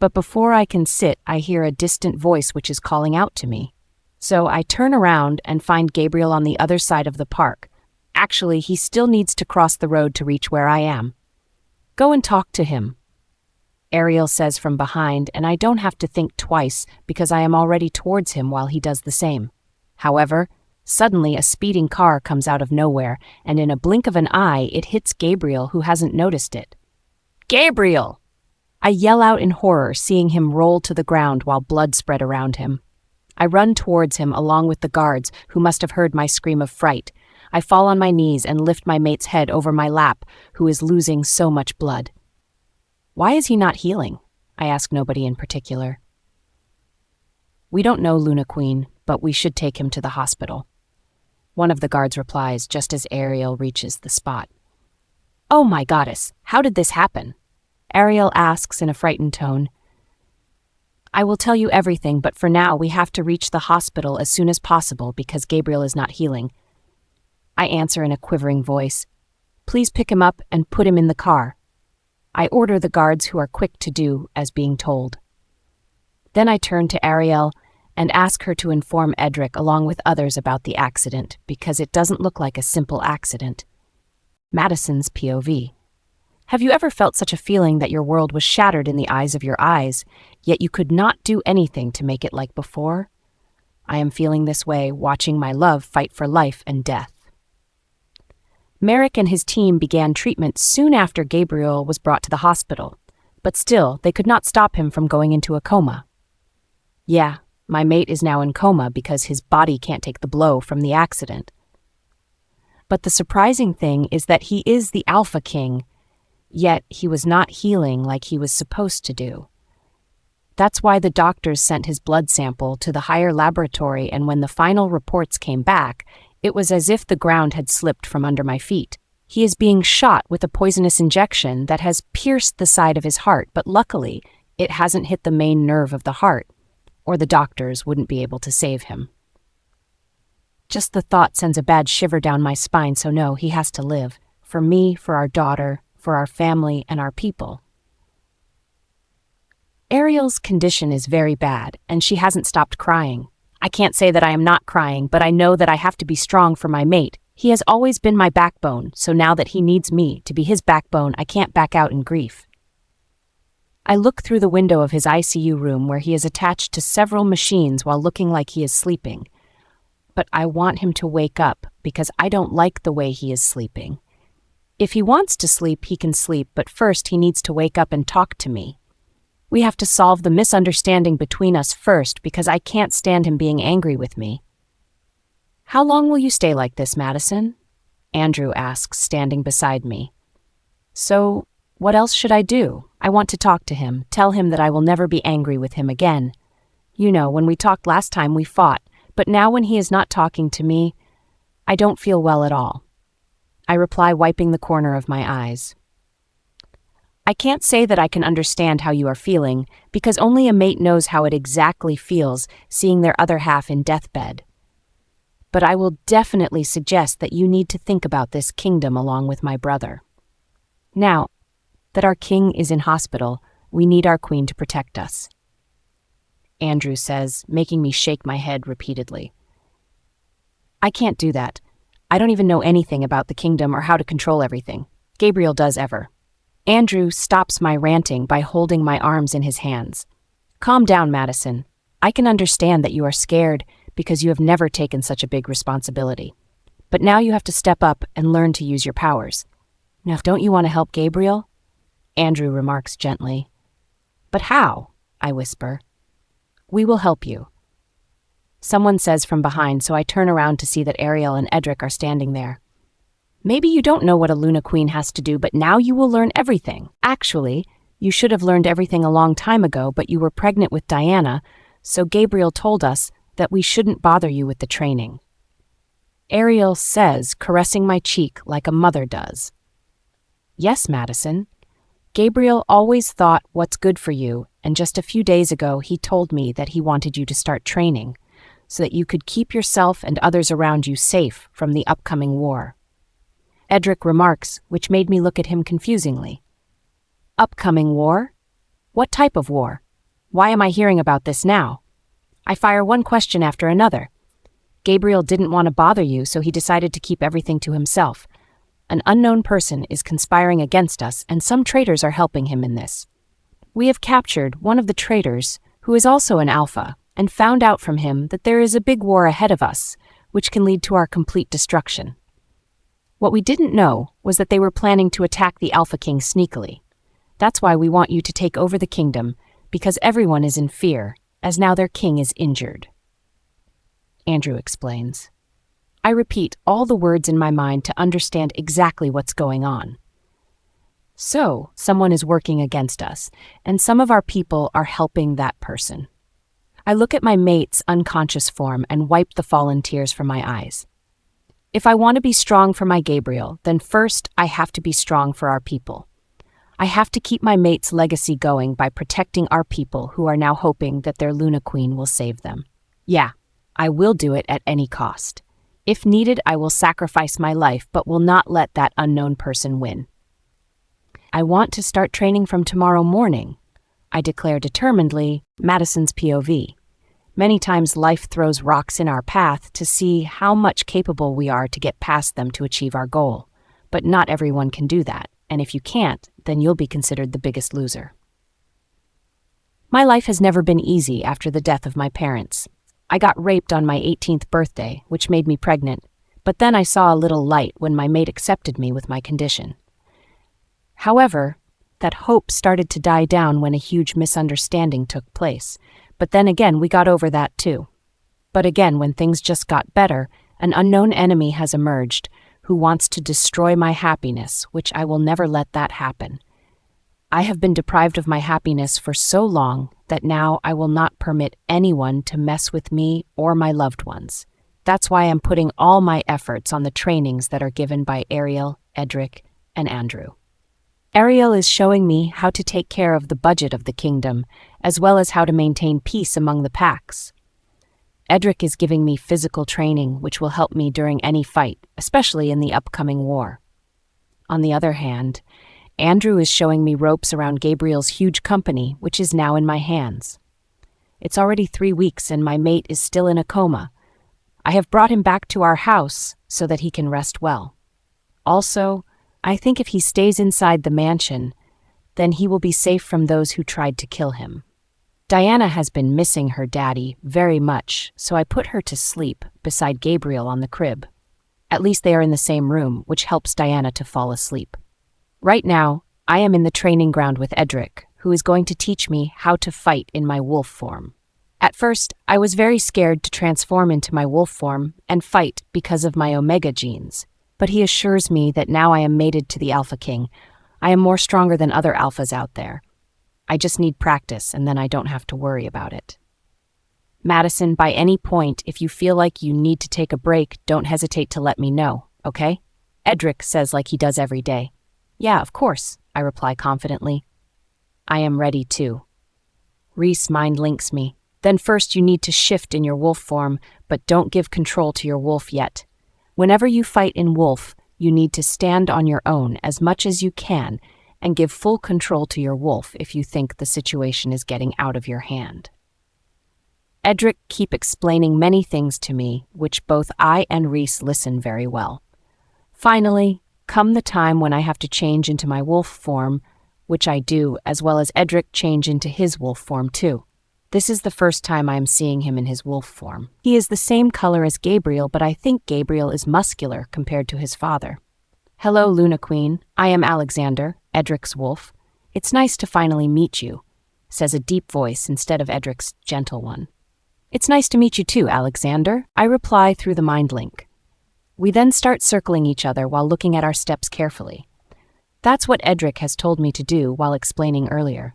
But before I can sit, I hear a distant voice which is calling out to me. So I turn around and find Gabriel on the other side of the park. Actually, he still needs to cross the road to reach where I am. Go and talk to him, Ariel says from behind, and I don't have to think twice because I am already towards him while he does the same. However, suddenly a speeding car comes out of nowhere, and in a blink of an eye, it hits Gabriel, who hasn't noticed it. Gabriel! I yell out in horror, seeing him roll to the ground while blood spread around him. I run towards him along with the guards, who must have heard my scream of fright. I fall on my knees and lift my mate's head over my lap, who is losing so much blood. Why is he not healing? I ask nobody in particular. We don't know, Luna Queen, but we should take him to the hospital. One of the guards replies just as Ariel reaches the spot. Oh my goddess, how did this happen? Ariel asks in a frightened tone. I will tell you everything, but for now we have to reach the hospital as soon as possible because Gabriel is not healing. I answer in a quivering voice. Please pick him up and put him in the car. I order the guards, who are quick to do as being told. Then I turn to Ariel and ask her to inform Edric along with others about the accident, because it doesn't look like a simple accident. Madison's POV. Have you ever felt such a feeling that your world was shattered in the eyes of your eyes, yet you could not do anything to make it like before? I am feeling this way watching my love fight for life and death. Merrick and his team began treatment soon after Gabriel was brought to the hospital, but still they could not stop him from going into a coma. Yeah, my mate is now in coma because his body can't take the blow from the accident. But the surprising thing is that he is the Alpha King, yet he was not healing like he was supposed to do. That's why the doctors sent his blood sample to the higher laboratory, and when the final reports came back, it was as if the ground had slipped from under my feet. He is being shot with a poisonous injection that has pierced the side of his heart, but luckily, it hasn't hit the main nerve of the heart, or the doctors wouldn't be able to save him. Just the thought sends a bad shiver down my spine, so no, he has to live. For me, for our daughter, for our family, and our people. Ariel's condition is very bad, and she hasn't stopped crying. I can't say that I am not crying, but I know that I have to be strong for my mate. He has always been my backbone, so now that he needs me to be his backbone, I can't back out in grief. I look through the window of his ICU room where he is attached to several machines while looking like he is sleeping. But I want him to wake up because I don't like the way he is sleeping. If he wants to sleep, he can sleep, but first he needs to wake up and talk to me. We have to solve the misunderstanding between us first because I can't stand him being angry with me. How long will you stay like this, Madison? Andrew asks, standing beside me. So, what else should I do? I want to talk to him, tell him that I will never be angry with him again. You know, when we talked last time we fought, but now when he is not talking to me, I don't feel well at all. I reply, wiping the corner of my eyes. I can't say that I can understand how you are feeling, because only a mate knows how it exactly feels seeing their other half in deathbed. But I will definitely suggest that you need to think about this kingdom along with my brother. Now that our king is in hospital, we need our queen to protect us. Andrew says, making me shake my head repeatedly. I can't do that. I don't even know anything about the kingdom or how to control everything. Gabriel does ever. Andrew stops my ranting by holding my arms in his hands. Calm down, Madison. I can understand that you are scared because you have never taken such a big responsibility. But now you have to step up and learn to use your powers. Now, don't you want to help Gabriel? Andrew remarks gently. But how? I whisper. We will help you. Someone says from behind, so I turn around to see that Ariel and Edric are standing there. Maybe you don't know what a Luna Queen has to do, but now you will learn everything. Actually, you should have learned everything a long time ago, but you were pregnant with Diana, so Gabriel told us that we shouldn't bother you with the training. Ariel says, caressing my cheek like a mother does. Yes, Madison. Gabriel always thought what's good for you, and just a few days ago he told me that he wanted you to start training, so that you could keep yourself and others around you safe from the upcoming war. Edric remarks, which made me look at him confusingly. Upcoming war? What type of war? Why am I hearing about this now? I fire one question after another. Gabriel didn't want to bother you, so he decided to keep everything to himself. An unknown person is conspiring against us, and some traitors are helping him in this. We have captured one of the traitors, who is also an alpha, and found out from him that there is a big war ahead of us, which can lead to our complete destruction. What we didn't know was that they were planning to attack the Alpha King sneakily. That's why we want you to take over the kingdom, because everyone is in fear, as now their king is injured. Andrew explains. I repeat all the words in my mind to understand exactly what's going on. So, someone is working against us, and some of our people are helping that person. I look at my mate's unconscious form and wipe the fallen tears from my eyes. If I want to be strong for my Gabriel, then first I have to be strong for our people. I have to keep my mate's legacy going by protecting our people who are now hoping that their Luna Queen will save them. Yeah, I will do it at any cost. If needed, I will sacrifice my life, but will not let that unknown person win. I want to start training from tomorrow morning, I declare determinedly, Madison's POV. Many times life throws rocks in our path to see how much capable we are to get past them to achieve our goal. But not everyone can do that, and if you can't, then you'll be considered the biggest loser. My life has never been easy after the death of my parents. I got raped on my 18th birthday, which made me pregnant, but then I saw a little light when my mate accepted me with my condition. However, that hope started to die down when a huge misunderstanding took place, but then again we got over that too. But again, when things just got better, an unknown enemy has emerged who wants to destroy my happiness, which I will never let that happen. I have been deprived of my happiness for so long that now I will not permit anyone to mess with me or my loved ones. That's why I'm putting all my efforts on the trainings that are given by Ariel, Edric, and Andrew. Ariel is showing me how to take care of the budget of the kingdom, as well as how to maintain peace among the packs. Edric is giving me physical training, which will help me during any fight, especially in the upcoming war. On the other hand, Andrew is showing me ropes around Gabriel's huge company, which is now in my hands. It's already 3 weeks and my mate is still in a coma. I have brought him back to our house so that he can rest well. Also, I think if he stays inside the mansion, then he will be safe from those who tried to kill him. Diana has been missing her daddy very much, so I put her to sleep beside Gabriel on the crib. At least they are in the same room, which helps Diana to fall asleep. Right now, I am in the training ground with Edric, who is going to teach me how to fight in my wolf form. At first, I was very scared to transform into my wolf form and fight because of my Omega genes. But he assures me that now I am mated to the Alpha King. I am more stronger than other alphas out there. I just need practice, and then I don't have to worry about it. Madison, by any point, if you feel like you need to take a break, don't hesitate to let me know, okay? Edric says like he does every day. Yeah, of course, I reply confidently. I am ready too. Reese mind links me. Then first you need to shift in your wolf form, but don't give control to your wolf yet. Whenever you fight in wolf, you need to stand on your own as much as you can and give full control to your wolf if you think the situation is getting out of your hand. Edric keep explaining many things to me, which both I and Reese listen very well. Finally, come the time when I have to change into my wolf form, which I do, as well as Edric change into his wolf form too. This is the first time I am seeing him in his wolf form. He is the same color as Gabriel, but I think Gabriel is muscular compared to his father. Hello, Luna Queen. I am Alexander, Edric's wolf. It's nice to finally meet you, says a deep voice instead of Edric's gentle one. It's nice to meet you too, Alexander, I reply through the mind link. We then start circling each other while looking at our steps carefully. That's what Edric has told me to do while explaining earlier.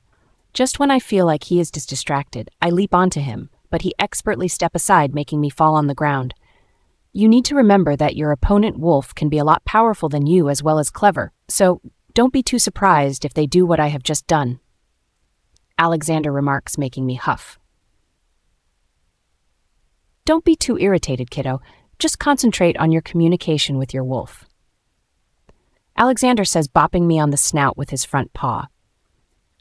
Just when I feel like he is distracted, I leap onto him, but he expertly steps aside, making me fall on the ground. You need to remember that your opponent wolf can be a lot powerful than you as well as clever, so don't be too surprised if they do what I have just done. Alexander remarks, making me huff. Don't be too irritated, kiddo. Just concentrate on your communication with your wolf. Alexander says, bopping me on the snout with his front paw.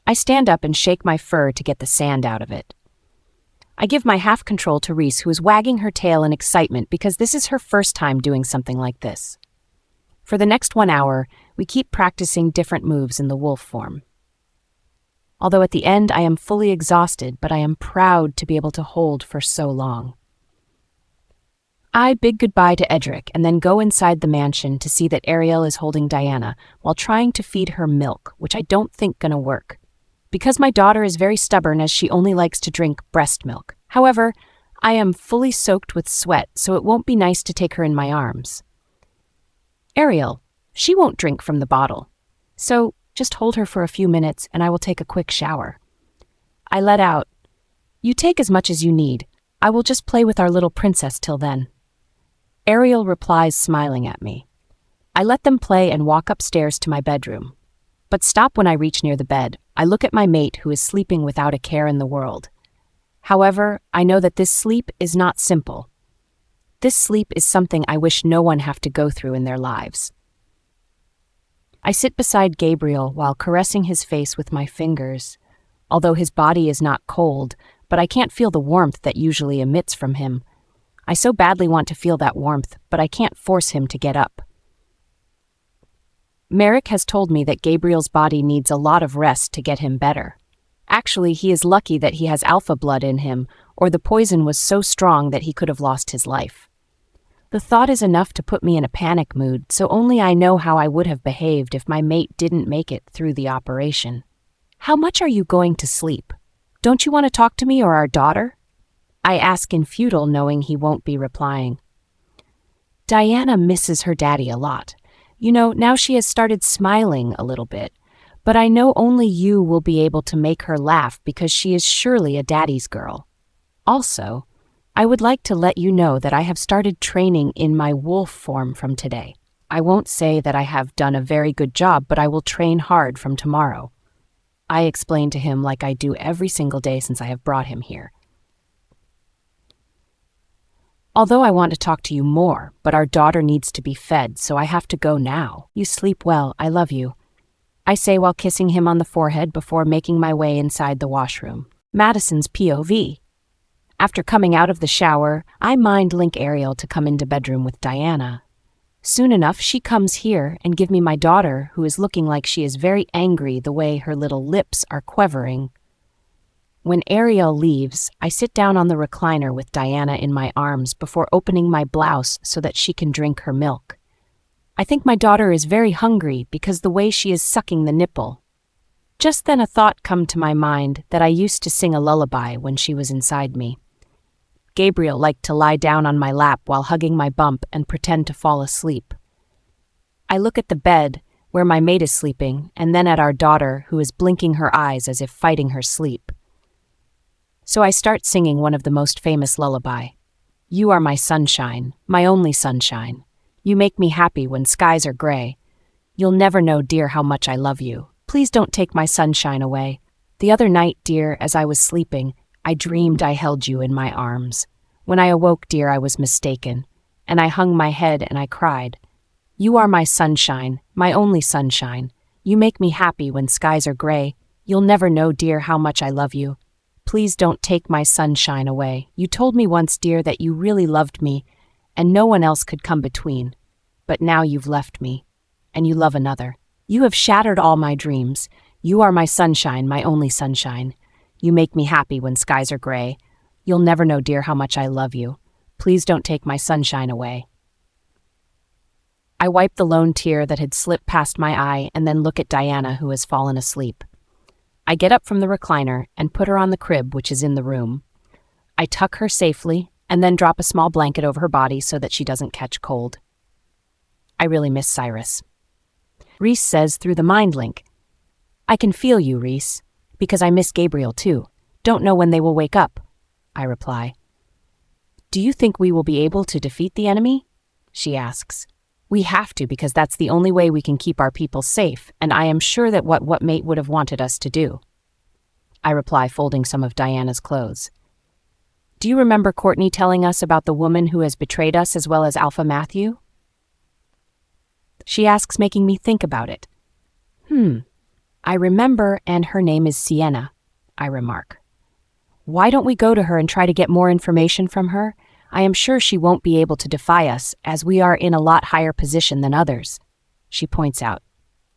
I stand up and shake my fur to get the sand out of it. I give my half control to Reese, who is wagging her tail in excitement because this is her first time doing something like this. For the next 1 hour, we keep practicing different moves in the wolf form. Although at the end I am fully exhausted, but I am proud to be able to hold for so long. I bid goodbye to Edric and then go inside the mansion to see that Ariel is holding Diana while trying to feed her milk, which I don't think gonna work. Because my daughter is very stubborn as she only likes to drink breast milk. However, I am fully soaked with sweat, so it won't be nice to take her in my arms. Ariel, she won't drink from the bottle. So just hold her for a few minutes and I will take a quick shower. I let out, you take as much as you need. I will just play with our little princess till then. Ariel replies, smiling at me. I let them play and walk upstairs to my bedroom. But stop when I reach near the bed. I look at my mate, who is sleeping without a care in the world. However, I know that this sleep is not simple. This sleep is something I wish no one have to go through in their lives. I sit beside Gabriel while caressing his face with my fingers, although his body is not cold, but I can't feel the warmth that usually emits from him. I so badly want to feel that warmth, but I can't force him to get up. Merrick has told me that Gabriel's body needs a lot of rest to get him better. Actually, he is lucky that he has alpha blood in him, or the poison was so strong that he could have lost his life. The thought is enough to put me in a panic mood, so only I know how I would have behaved if my mate didn't make it through the operation. How much are you going to sleep? Don't you want to talk to me or our daughter? I ask in futile, knowing he won't be replying. Diana misses her daddy a lot. You know, now she has started smiling a little bit. But I know only you will be able to make her laugh because she is surely a daddy's girl. Also, I would like to let you know that I have started training in my wolf form from today. I won't say that I have done a very good job, but I will train hard from tomorrow. I explain to him like I do every single day since I have brought him here. Although I want to talk to you more, but our daughter needs to be fed, so I have to go now. You sleep well, I love you, I say while kissing him on the forehead before making my way inside the washroom. Madison's POV. After coming out of the shower, I mind link Ariel to come into bedroom with Diana. Soon enough, she comes here and give me my daughter, who is looking like she is very angry the way her little lips are quivering. When Ariel leaves, I sit down on the recliner with Diana in my arms before opening my blouse so that she can drink her milk. I think my daughter is very hungry because the way she is sucking the nipple. Just then a thought come to my mind that I used to sing a lullaby when she was inside me. Gabriel liked to lie down on my lap while hugging my bump and pretend to fall asleep. I look at the bed, where my mate is sleeping, and then at our daughter, who is blinking her eyes as if fighting her sleep. So I start singing one of the most famous lullaby. You are my sunshine, my only sunshine. You make me happy when skies are gray. You'll never know, dear, how much I love you. Please don't take my sunshine away. The other night, dear, as I was sleeping, I dreamed I held you in my arms. When I awoke, dear, I was mistaken, and I hung my head and I cried. You are my sunshine, my only sunshine. You make me happy when skies are gray. You'll never know, dear, how much I love you. Please don't take my sunshine away. You told me once, dear, that you really loved me, and no one else could come between. But now you've left me, and you love another. You have shattered all my dreams. You are my sunshine, my only sunshine. You make me happy when skies are gray. You'll never know, dear, how much I love you. Please don't take my sunshine away. I wipe the lone tear that had slipped past my eye and then look at Diana, who has fallen asleep. I get up from the recliner and put her on the crib, which is in the room. I tuck her safely and then drop a small blanket over her body so that she doesn't catch cold. I really miss Cyrus. Reese says through the mind link, I can feel you, Reese, because I miss Gabriel too. Don't know when they will wake up. I reply. Do you think we will be able to defeat the enemy? She asks. We have to, because that's the only way we can keep our people safe, and I am sure that what mate would have wanted us to do. I reply, folding some of Diana's clothes. Do you remember Courtney telling us about the woman who has betrayed us as well as Alpha Matthew? She asks, making me think about it. I remember, and her name is Sienna, I remark. Why don't we go to her and try to get more information from her? I am sure she won't be able to defy us, as we are in a lot higher position than others, she points out.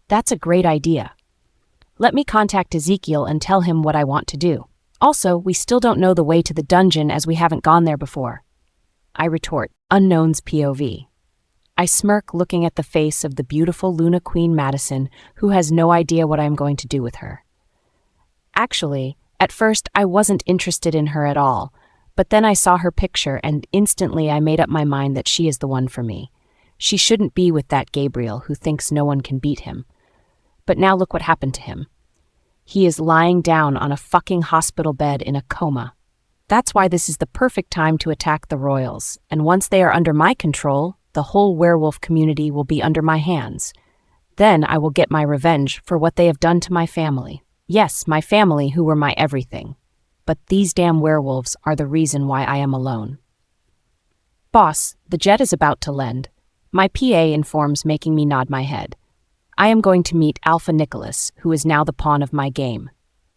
That's a great idea. Let me contact Ezekiel and tell him what I want to do. Also, we still don't know the way to the dungeon as we haven't gone there before. I retort, Unknown's POV. I smirk, looking at the face of the beautiful Luna Queen Madison, who has no idea what I am going to do with her. Actually, at first I wasn't interested in her at all, but then I saw her picture and instantly I made up my mind that she is the one for me. She shouldn't be with that Gabriel who thinks no one can beat him. But now look what happened to him. He is lying down on a fucking hospital bed in a coma. That's why this is the perfect time to attack the royals, and once they are under my control, the whole werewolf community will be under my hands. Then I will get my revenge for what they have done to my family. Yes, my family who were my everything. But these damn werewolves are the reason why I am alone. Boss, the jet is about to land. My PA informs, making me nod my head. I am going to meet Alpha Nicholas, who is now the pawn of my game.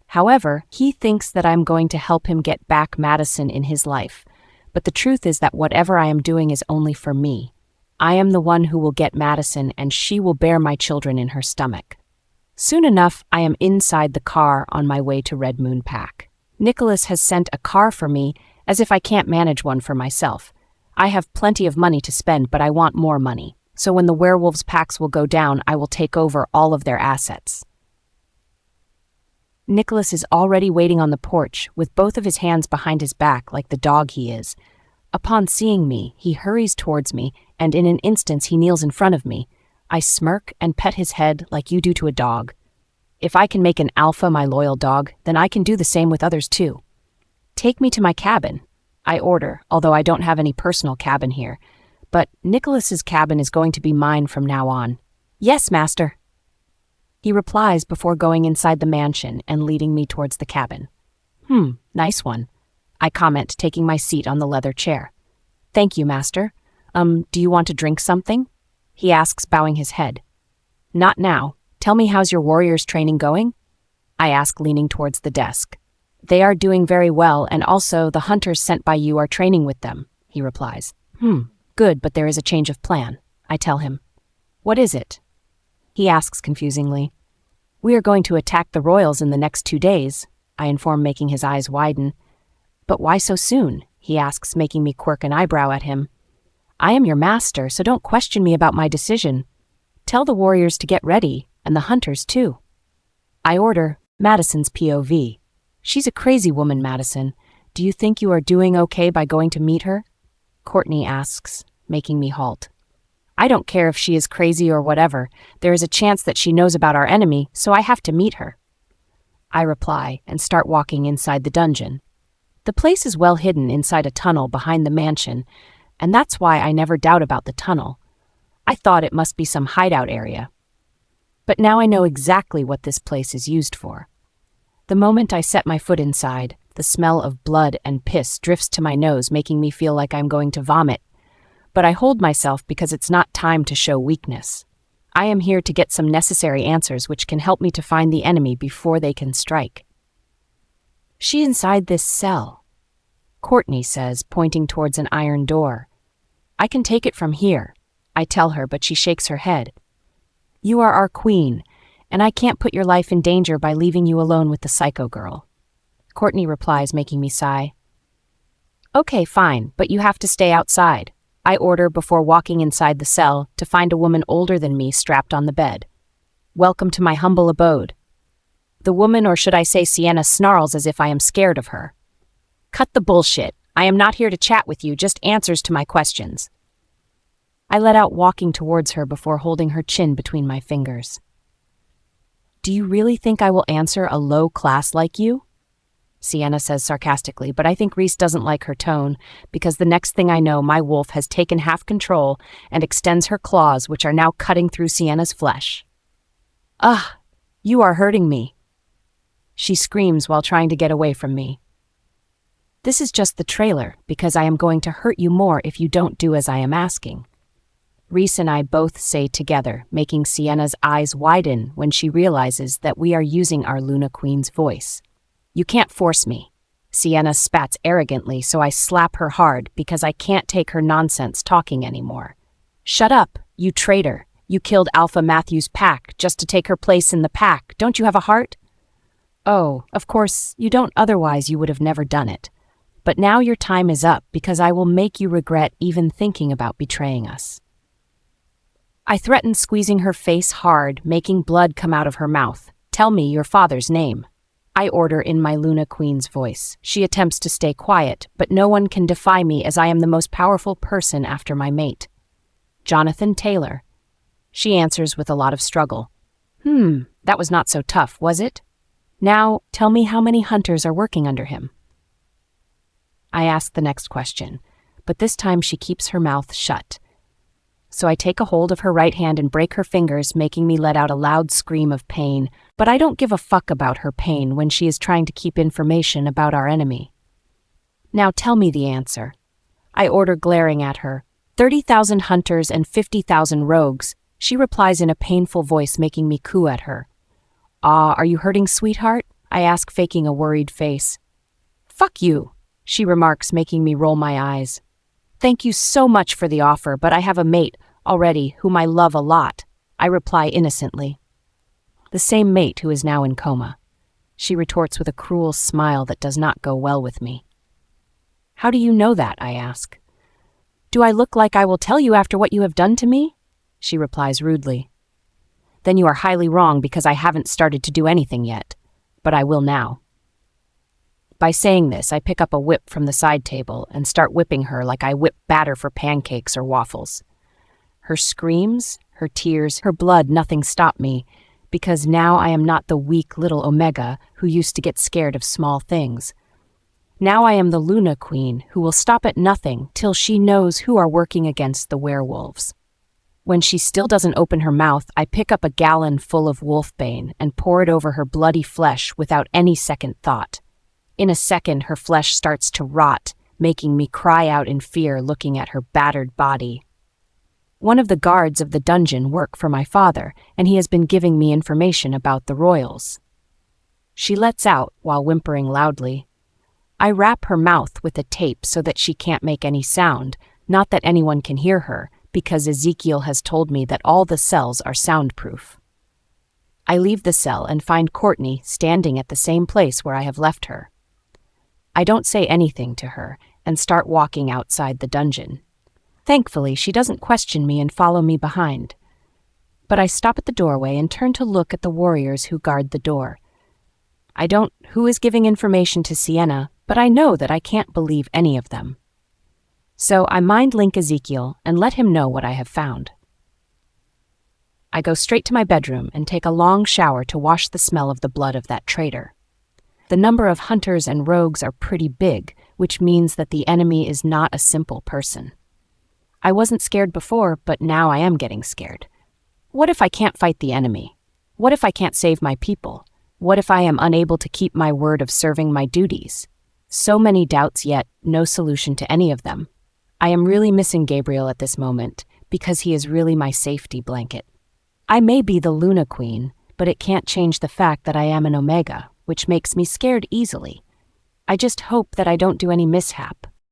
However, he thinks that I'm going to help him get back Madison in his life. But the truth is that whatever I am doing is only for me. I am the one who will get Madison, and she will bear my children in her stomach. Soon enough, I am inside the car on my way to Red Moon Pack. Nicholas has sent a car for me, as if I can't manage one for myself. I have plenty of money to spend, but I want more money. So when the werewolves' packs will go down, I will take over all of their assets. Nicholas is already waiting on the porch, with both of his hands behind his back like the dog he is. Upon seeing me, he hurries towards me, and in an instant he kneels in front of me. I smirk and pet his head like you do to a dog. If I can make an alpha my loyal dog, then I can do the same with others too. Take me to my cabin, I order, although I don't have any personal cabin here. But Nicholas's cabin is going to be mine from now on. Yes, master. He replies before going inside the mansion and leading me towards the cabin. Nice one, I comment, taking my seat on the leather chair. Thank you, master. Do you want to drink something? He asks, bowing his head. Not now. Tell me, how's your warriors' training going? I ask, leaning towards the desk. They are doing very well, and also the hunters sent by you are training with them, he replies. Good, but there is a change of plan, I tell him. What is it? He asks confusingly. We are going to attack the royals in the next 2 days, I inform, making his eyes widen. But why so soon? He asks, making me quirk an eyebrow at him. I am your master, so don't question me about my decision. Tell the warriors to get ready, and the hunters too. I order Madison's POV. She's a crazy woman, Madison. Do you think you are doing okay by going to meet her? Courtney asks, making me halt. I don't care if she is crazy or whatever. There is a chance that she knows about our enemy, so I have to meet her. I reply and start walking inside the dungeon. The place is well hidden inside a tunnel behind the mansion, and that's why I never doubt about the tunnel. I thought it must be some hideout area. But now I know exactly what this place is used for. The moment I set my foot inside, the smell of blood and piss drifts to my nose, making me feel like I'm going to vomit. But I hold myself because it's not time to show weakness. I am here to get some necessary answers which can help me to find the enemy before they can strike. She inside this cell, Courtney says, pointing towards an iron door. I can take it from here, I tell her, but she shakes her head. You are our queen, and I can't put your life in danger by leaving you alone with the psycho girl. Courtney replies, making me sigh. Okay, fine, but you have to stay outside, I order before walking inside the cell to find a woman older than me strapped on the bed. Welcome to my humble abode. The woman, or should I say Sienna, snarls as if I am scared of her. Cut the bullshit. I am not here to chat with you, just answers to my questions. I let out, walking towards her before holding her chin between my fingers. Do you really think I will answer a low class like you? Sienna says sarcastically, but I think Reese doesn't like her tone, because the next thing I know, my wolf has taken half control and extends her claws, which are now cutting through Sienna's flesh. Ah, you are hurting me, she screams while trying to get away from me. This is just the trailer, because I am going to hurt you more if you don't do as I am asking. Reese and I both say together, making Sienna's eyes widen when she realizes that we are using our Luna Queen's voice. You can't force me. Sienna spats arrogantly, so I slap her hard because I can't take her nonsense talking anymore. Shut up, you traitor. You killed Alpha Matthew's pack just to take her place in the pack. Don't you have a heart? Oh, of course, you don't, otherwise you would have never done it. But now your time is up, because I will make you regret even thinking about betraying us. I threaten, squeezing her face hard, making blood come out of her mouth. Tell me your father's name, I order in my Luna Queen's voice. She attempts to stay quiet, but no one can defy me, as I am the most powerful person after my mate. Jonathan Taylor. She answers with a lot of struggle. That was not so tough, was it? Now, tell me how many hunters are working under him. I ask the next question, but this time she keeps her mouth shut. So I take a hold of her right hand and break her fingers, making me let out a loud scream of pain, but I don't give a fuck about her pain when she is trying to keep information about our enemy. Now tell me the answer. I order, glaring at her. 30,000 hunters and 50,000 rogues. She replies in a painful voice, making me coo at her. Ah, are you hurting, sweetheart? I ask, faking a worried face. Fuck you, she remarks, making me roll my eyes. Thank you so much for the offer, but I have a mate already whom I love a lot, I reply innocently. The same mate who is now in coma. She retorts with a cruel smile that does not go well with me. How do you know that? I ask. Do I look like I will tell you after what you have done to me? She replies rudely. Then you are highly wrong, because I haven't started to do anything yet, but I will now. By saying this, I pick up a whip from the side table and start whipping her like I whip batter for pancakes or waffles. Her screams, her tears, her blood, nothing stop me, because now I am not the weak little Omega who used to get scared of small things. Now I am the Luna Queen who will stop at nothing till she knows who are working against the werewolves. When she still doesn't open her mouth, I pick up a gallon full of wolfbane and pour it over her bloody flesh without any second thought. In a second, her flesh starts to rot, making me cry out in fear looking at her battered body. One of the guards of the dungeon work for my father, and he has been giving me information about the royals. She lets out while whimpering loudly. I wrap her mouth with a tape so that she can't make any sound, not that anyone can hear her, because Ezekiel has told me that all the cells are soundproof. I leave the cell and find Courtney standing at the same place where I have left her. I don't say anything to her and start walking outside the dungeon. Thankfully, she doesn't question me and follow me behind. But I stop at the doorway and turn to look at the warriors who guard the door. I don't know who is giving information to Sienna, but I know that I can't believe any of them. So I mind link Ezekiel and let him know what I have found. I go straight to my bedroom and take a long shower to wash the smell of the blood of that traitor. The number of hunters and rogues are pretty big, which means that the enemy is not a simple person. I wasn't scared before, but now I am getting scared. What if I can't fight the enemy? What if I can't save my people? What if I am unable to keep my word of serving my duties? So many doubts, yet no solution to any of them. I am really missing Gabriel at this moment, because he is really my safety blanket. I may be the Luna Queen, but it can't change the fact that I am an Omega, which makes me scared easily. I just hope that I don't do any mishap.